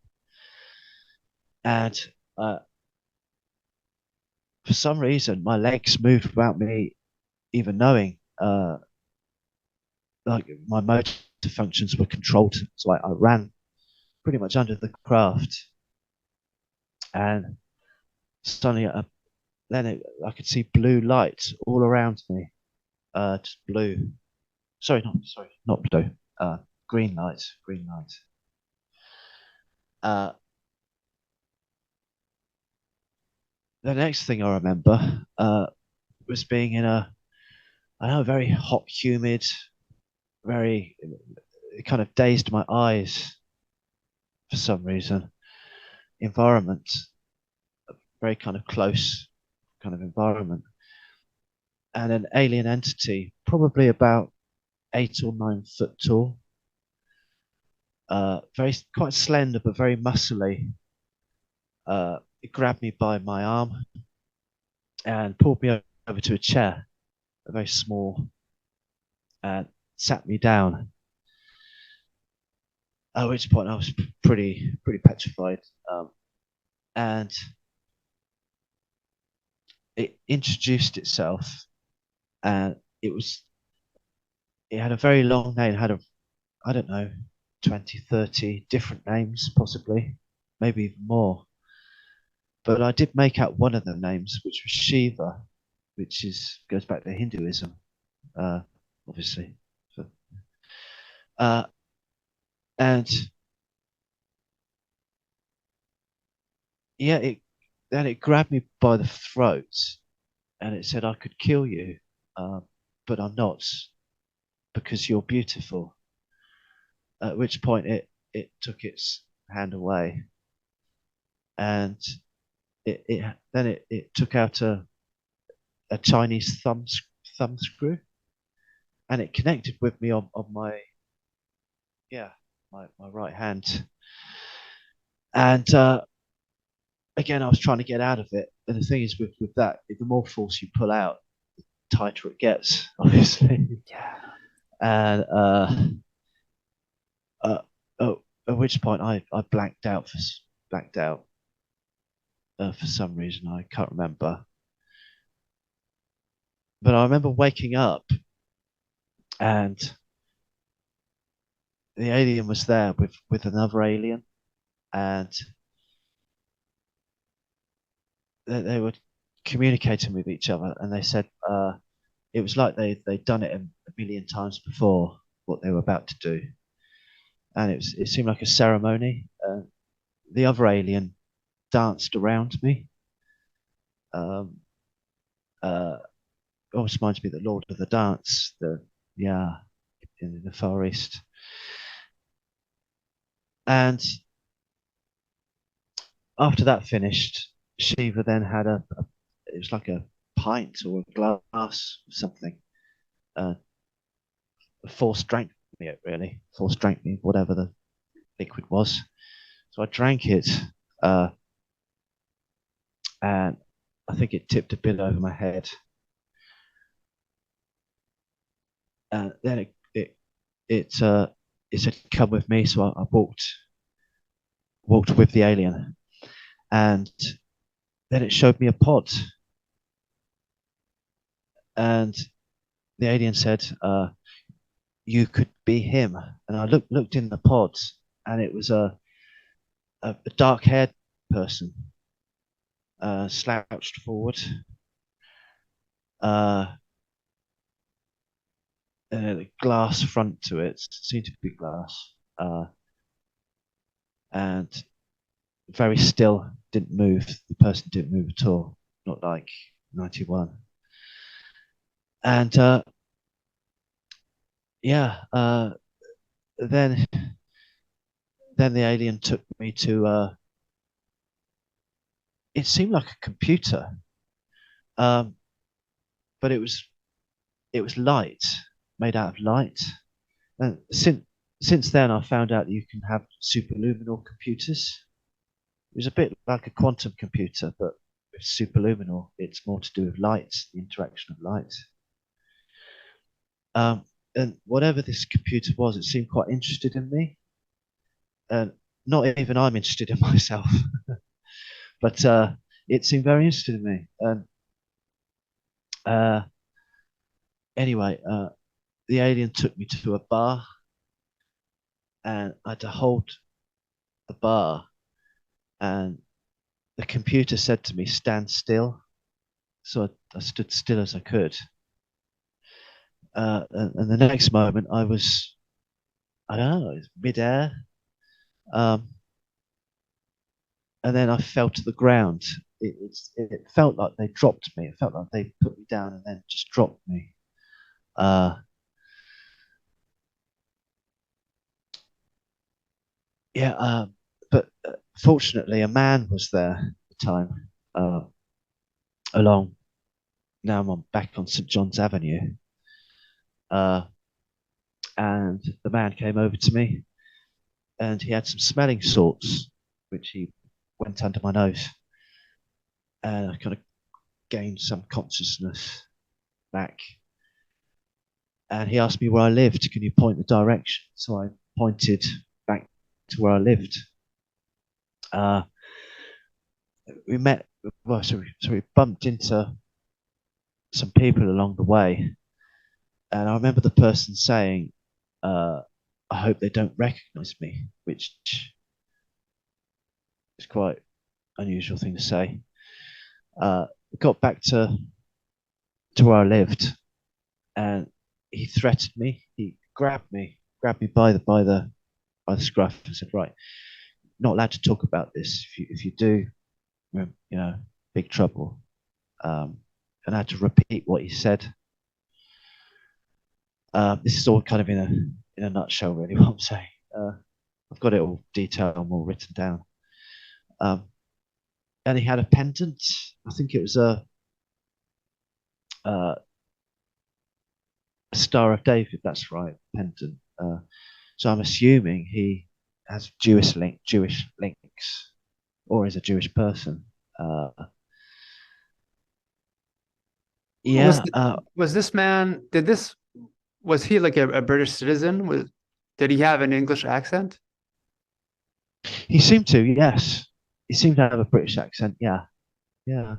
And for some reason, my legs moved without me even knowing. Like my motor functions were controlled. So I ran pretty much under the craft, and suddenly, I could see blue light all around me. Just blue. Sorry, not blue. Green light, green light. The next thing I remember was being in I know, very hot, humid, very, it kind of dazed my eyes for some reason. Environment, very kind of close kind of environment. And an alien entity, probably about 8 or 9 foot tall, very quite slender but very muscly. It grabbed me by my arm and pulled me over to a chair, a very small, and sat me down. At which point I was pretty petrified, and it introduced itself, and it had a very long name. It had I don't know, 20, 30 different names, possibly, maybe even more. But I did make out one of the names, which was Shiva, which goes back to Hinduism, obviously. So, and yeah, it grabbed me by the throat, and it said I could kill you, but I'm not, because you're beautiful. At which point it took its hand away, and it took out a Chinese thumb screw, and it connected with me on my my right hand. And again, I was trying to get out of it, and the thing is with that, the more force you pull out, the tighter it gets, obviously. Yeah. And at which point I blanked out blacked out for some reason. I can't remember. But I remember waking up and the alien was there with another alien, and they were communicating with each other, and they said it was like they'd done it a million times before, what they were about to do, and it seemed like a ceremony. The other alien danced around me. Almost reminds me of the Lord of the Dance, in the Far East. And after that finished, Shiva then had it was like a pint or a glass or something. Force drank me it, really. Force drank me whatever the liquid was. So I drank it, and I think it tipped a bit over my head. And then it said, "Come with me." So I walked with the alien, and then it showed me a pod, and the alien said, "You could be him." And I looked in the pod, and it was a dark-haired person, slouched forward, and a glass front to it, seemed to be glass, and very still, didn't move. The person didn't move at all, not like 91. And then the alien took me to it seemed like a computer, but it was light, made out of light. And since then, I found out that you can have superluminal computers. It was a bit like a quantum computer, but with superluminal, it's more to do with light, the interaction of light. And whatever this computer was, it seemed quite interested in me. And not even I'm interested in myself, but it seemed very interested in me. And anyway, the alien took me to a bar, and I had to hold the bar, and the computer said to me, "Stand still." So I stood still as I could. And the next moment, I don't know, it was midair. And then I fell to the ground. It felt like they dropped me. It felt like they put me down and then just dropped me. But fortunately, a man was there at the time. Along now, I'm back on St. John's Avenue, and the man came over to me, and he had some smelling salts, which he went under my nose, and I kind of gained some consciousness back. And he asked me where I lived. Can you point the direction? So I pointed back to where I lived. We met. Well, so we bumped into some people along the way, and I remember the person saying, "I hope they don't recognize me," which is quite an unusual thing to say. We got back to where I lived, and he threatened me. He grabbed me by the scruff and said, "Right, not allowed to talk about this. If you do, big trouble." And I had to repeat what he said. This is all kind of in a nutshell, really, what I'm saying. I've got it all detailed and all written down. And he had a pendant. I think it was a Star of David. That's right, pendant. So I'm assuming he has Jewish links, or is a Jewish person. Was this man? Was he like a British citizen? Did he have an English accent? He seemed to, yes. he seemed to have a British accent. Yeah, yeah.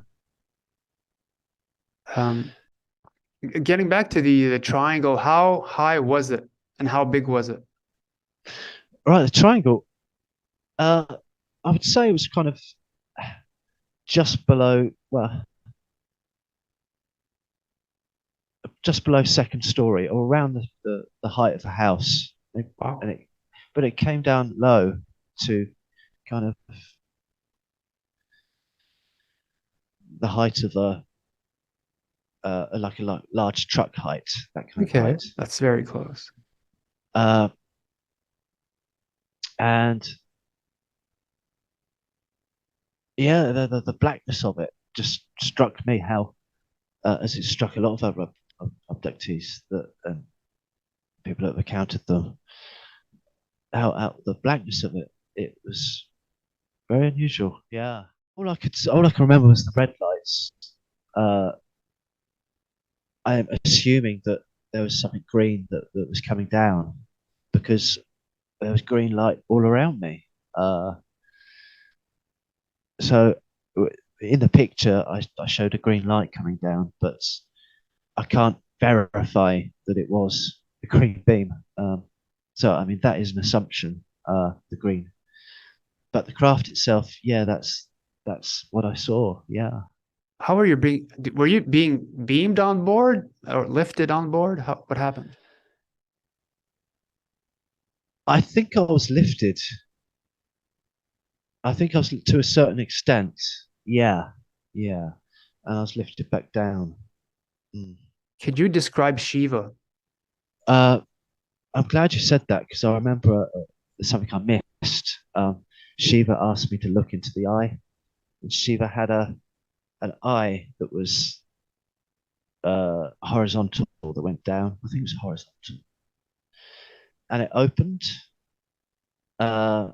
Um, Getting back to the triangle, how high was it and how big was it? Right, the triangle. Uh, I would say it was kind of just below, well, just below second story, or around the height of the house. Wow. And it, but it came down low to kind of the height of like a large truck height, that kind of Okay, height. that's very close. Uh, and yeah, the blackness of it just struck me how, as it struck a lot of other abductees that people that have encountered them, how out the blackness of it, it was very unusual. Yeah. All I can remember was the red lights. Uh, I am assuming that there was something green that was coming down because there was green light all around me. So in the picture, I showed a green light coming down, but I can't verify that it was a green beam. So I mean that is an assumption, the green. But the craft itself, yeah, that's what I saw. Yeah. How were you being beamed on board or lifted on board? What happened? I think I was lifted. I think I was to a certain extent. Yeah, yeah. And I was lifted back down. Mm. Could you describe Shiva? Uh, I'm glad you said that because I remember something I missed. Shiva asked me to look into the eye, and Shiva had an eye that was horizontal that went down. I think it was horizontal, and it opened. Uh,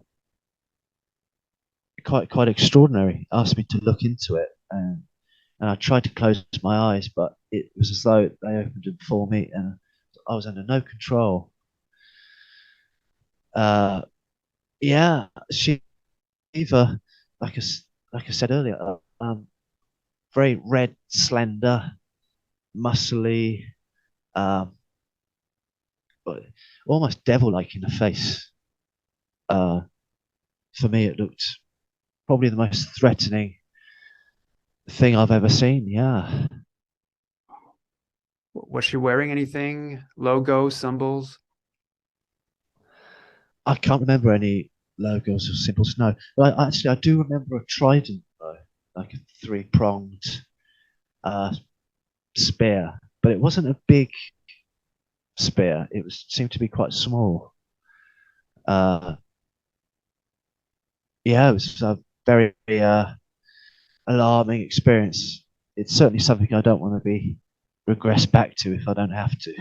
quite extraordinary. Asked me to look into it, and I tried to close my eyes, but it was as though they opened them for me, and I was under no control. Uh, yeah, Shiva, like like I said earlier, very red, slender, muscly, um, but almost devil-like in the face. Uh, for me, it looked probably the most threatening thing I've ever seen. Yeah, Was she wearing anything? Logo, symbols? I can't remember any logos or symbols. No, but actually, I do remember a trident though, like a three-pronged uh, spear, but it wasn't a big spear. It was seemed to be quite small. Uh, yeah, it was a very alarming experience. It's certainly something I don't want to be regressed back to if I don't have to.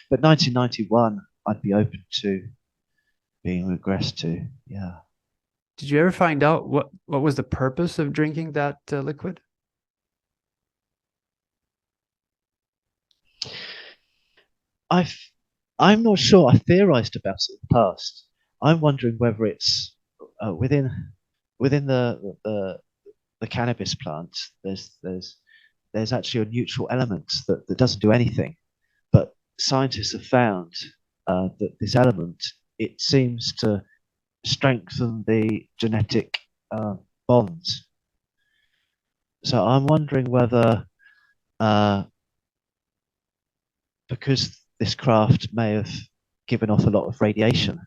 But 1991, I'd be open to being regressed to. Yeah. Did you ever find out what was the purpose of drinking that liquid? I've, I'm not sure. I theorized about it in the past. I'm wondering whether it's within the cannabis plant. There's actually a neutral element that doesn't do anything. But scientists have found that this element it seems to strengthen the genetic bonds. So I'm wondering whether uh, because this craft may have given off a lot of radiation,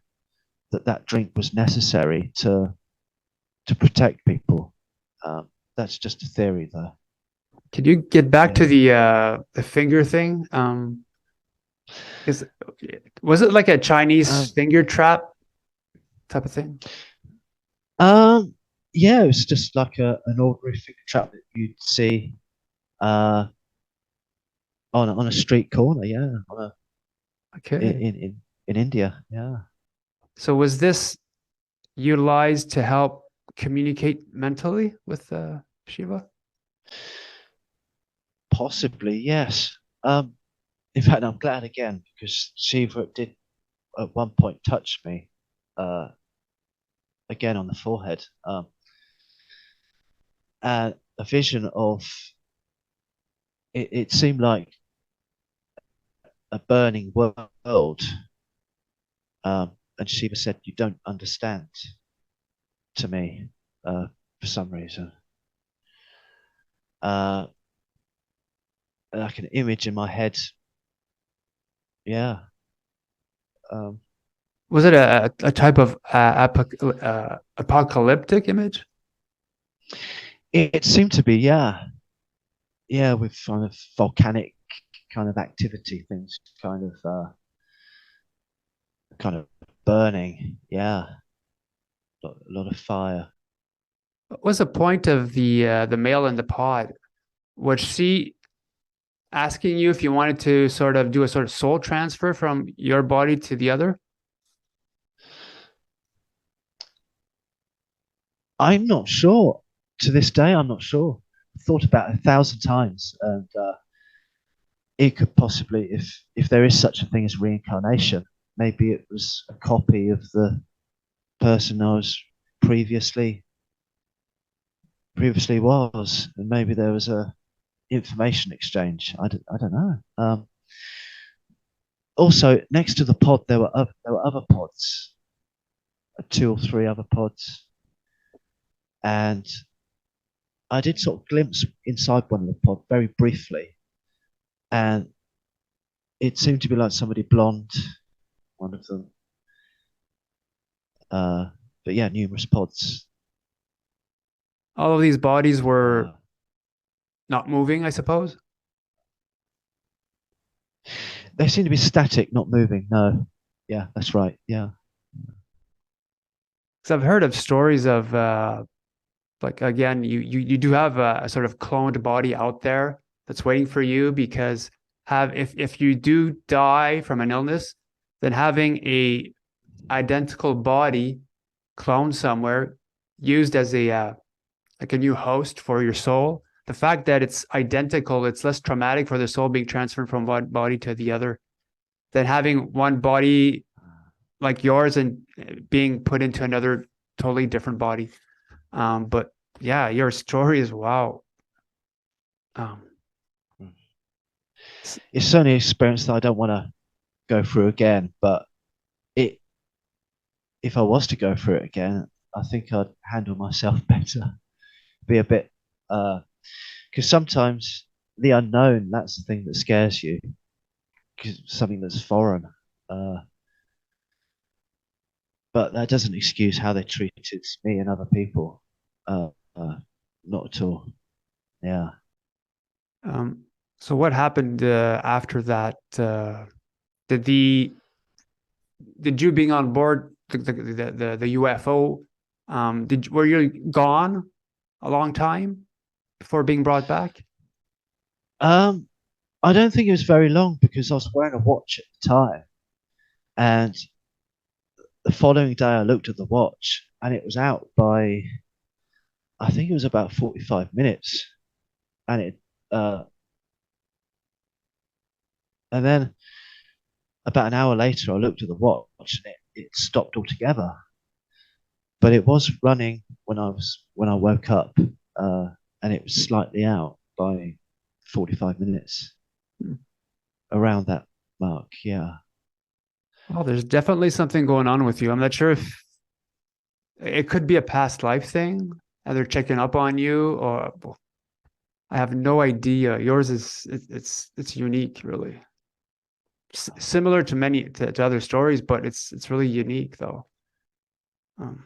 that drink was necessary to protect people. That's just a theory, though. Could you get back to Yeah. the finger thing? Is Was it like a Chinese Um, finger trap type of thing? um, yeah, it was just like an ordinary finger trap that you'd see uh, on a street corner. Yeah, Okay. in India. Yeah, So was this utilized to help communicate mentally with Shiva? possibly yes. In fact, I'm glad again because Shiva did at one point touch me uh, again on the forehead. and a vision of it. It seemed like a burning world. And Shiva said, "You don't understand," to me, for some reason. Uh, like an image in my head. Yeah. Um, Was it a type of apocalyptic image? it seemed to be, yeah. Yeah, with kind of volcanic kind of activity, things kind of burning. Yeah. A lot of fire. What was the point of the male in the pod? Was she asking you if you wanted to sort of do a sort of soul transfer from your body to the other? I'm not sure. To this day, I'm not sure. I've thought about it 1,000 times, and it could possibly, if there is such a thing as reincarnation, maybe it was a copy of the person I was previously was, and maybe there was a information exchange. I don't know. Also, next to the pod, there were other pods, two or three other pods, and I did sort of glimpse inside one of the pod very briefly, and it seemed to be like somebody blonde, one of them. But yeah, numerous pods. All of these bodies were Uh, not moving, I suppose. they seem to be static, not moving. No, yeah, that's right. Yeah. Because I've heard of stories of like again, you do have a sort of cloned body out there that's waiting for you because have if you do die from an illness, then having a identical body cloned somewhere used as a like a new host for your soul. The fact that it's identical, it's less traumatic for the soul being transferred from one body to the other than having one body like yours and being put into another totally different body. But yeah, your story is wow. Um, It's certainly an experience that I don't want to go through again. But it, if I was to go through it again, I think I'd handle myself better. Be a bit, because sometimes the unknown, that's the thing that scares you. Because something that's foreign. Uh, but that doesn't excuse how they treated me and other people. Uh, uh, not at all. Yeah. um, so what happened after that? Did the did you being on board the UFO? Were you gone a long time before being brought back? Um, I don't think it was very long because I was wearing a watch at the time, and the following day I looked at the watch and it was out by, I think it was about 45 minutes, and it uh, and then about an hour later I looked at the watch and it stopped altogether. But it was running when I woke up, and it was slightly out by 45 minutes, around that mark. Yeah. Well, there's definitely something going on with you. I'm not sure if it could be a past life thing, and they're checking up on you, or well, I have no idea. Yours is it's unique, really. Similar to many to other stories, but it's really unique though. Um,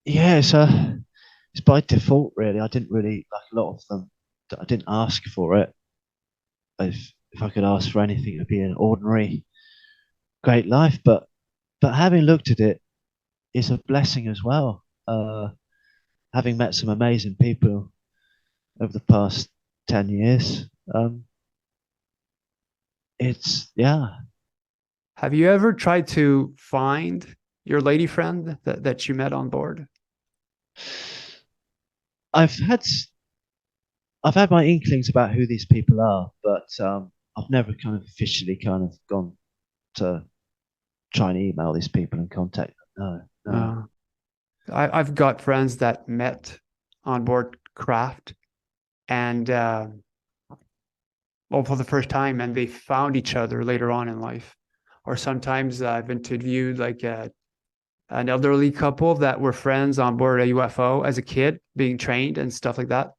Yeah, it's by default really. I didn't really like a lot of them. I didn't ask for it. If I could ask for anything, it'd be an ordinary, great life. But having looked at it is a blessing as well. Having met some amazing people over the past 10 years, it's yeah. have you ever tried to find your lady friend that you met on board? I've had I've had my inklings about who these people are, but I've never kind of officially kind of gone to try and email these people and contact them. No, no. Uh, I've got friends that met on board craft and well, for the first time, and they found each other later on in life. Or sometimes I've interviewed like an elderly couple that were friends on board a UFO as a kid, being trained and stuff like that,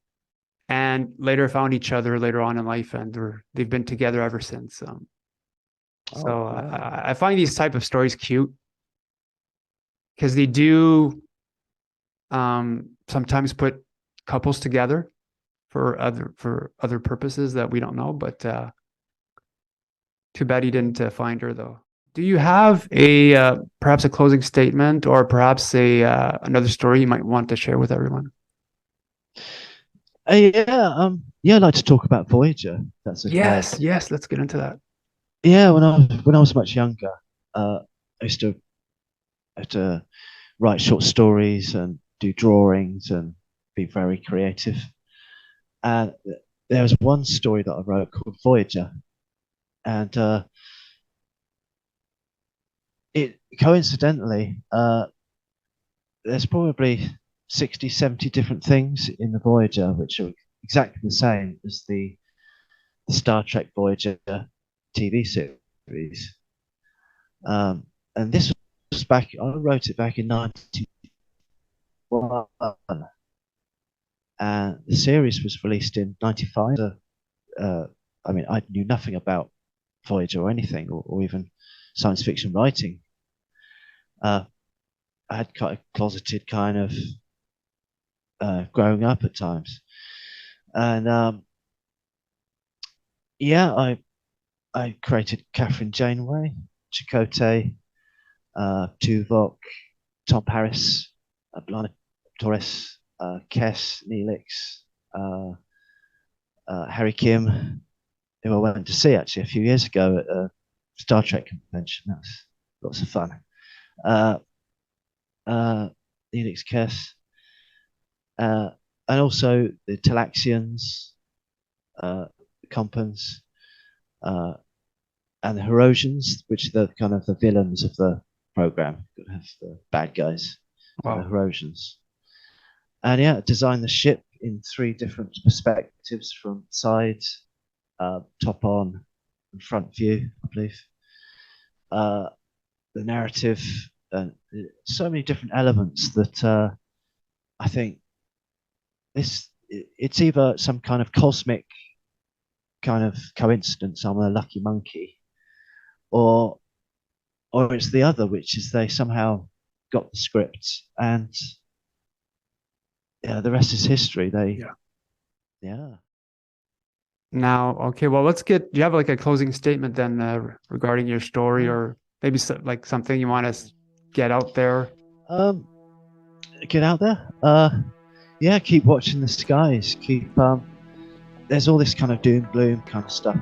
and later found each other later on in life, and they've been together ever since. Oh, So wow. I find these type of stories cute because they do sometimes put couples together for other purposes that we don't know. But too bad he didn't find her though. Do you have a perhaps a closing statement or perhaps a another story you might want to share with everyone? Yeah, I'd like to talk about Voyager. That's okay. Yes, let's get into that. Yeah, when I was much younger, I used to have to write short stories and do drawings and be very creative. And there was one story that I wrote called Voyager, and it coincidentally, there's probably 60, 70 different things in the Voyager which are exactly the same as the Star Trek Voyager TV series. And this was I wrote it back in 91, and the series was released in 95. I mean, I knew nothing about Voyager or anything, or even science fiction writing. I had kind of closeted kind of growing up at times, and yeah, I created Catherine Janeway, Chakotay, Tuvok, Tom Paris, Blana Torres, Kes, Neelix, Harry Kim, who I went to see actually a few years ago at a Star Trek convention. That was lots of fun. Neelix, Kes, and also the Talaxians, the Compans, and the Herosians, which are the kind of the villains of the program. You've got to have the bad guys, the Herosians. And yeah, designed the ship in 3 different perspectives, from sides, top on, and front view, I believe. The narrative, and so many different elements that I think it's either some kind of cosmic kind of coincidence, I'm a lucky monkey, or it's the other, which is they somehow got the script, and yeah, the rest is history. Yeah. Now, okay, well, let's get. Do you have like a closing statement then regarding your story, or maybe like something you want to get out there? Get out there. Yeah, keep watching the skies. Keep there's all this kind of doom gloom kind of stuff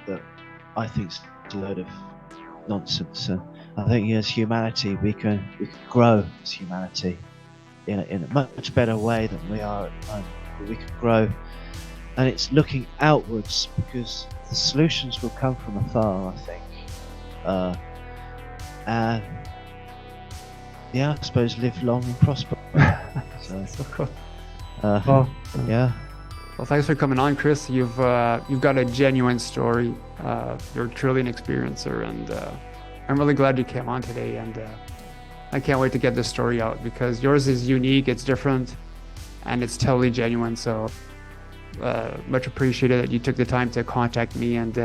that I think's a load of nonsense. And I think as humanity, we can grow as humanity in a much better way than we are at the moment. We can grow, and it's looking outwards, because the solutions will come from afar, I think. And yeah, I suppose live long and prosper. So cool. Yeah. Well, thanks for coming on, Chris. You've got a genuine story. You're truly an experiencer, and I'm really glad you came on today. And I can't wait to get this story out, because yours is unique, it's different, and it's totally genuine. So much appreciated that you took the time to contact me, and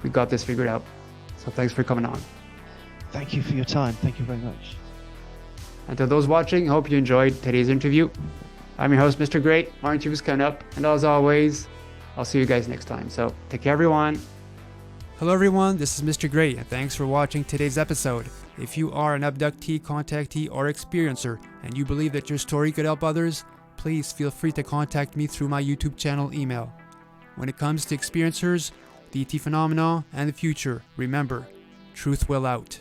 we got this figured out. So thanks for coming on. Thank you for your time. Thank you very much. And to those watching, hope you enjoyed today's interview. I'm your host, Mr. Great. More interviews coming up. And as always, I'll see you guys next time. So take care, everyone. Hello, everyone. This is Mr. Great, and thanks for watching today's episode. If you are an abductee, contactee, or experiencer, and you believe that your story could help others, please feel free to contact me through my YouTube channel email. When it comes to experiencers, the ET phenomena, and the future, remember, truth will out.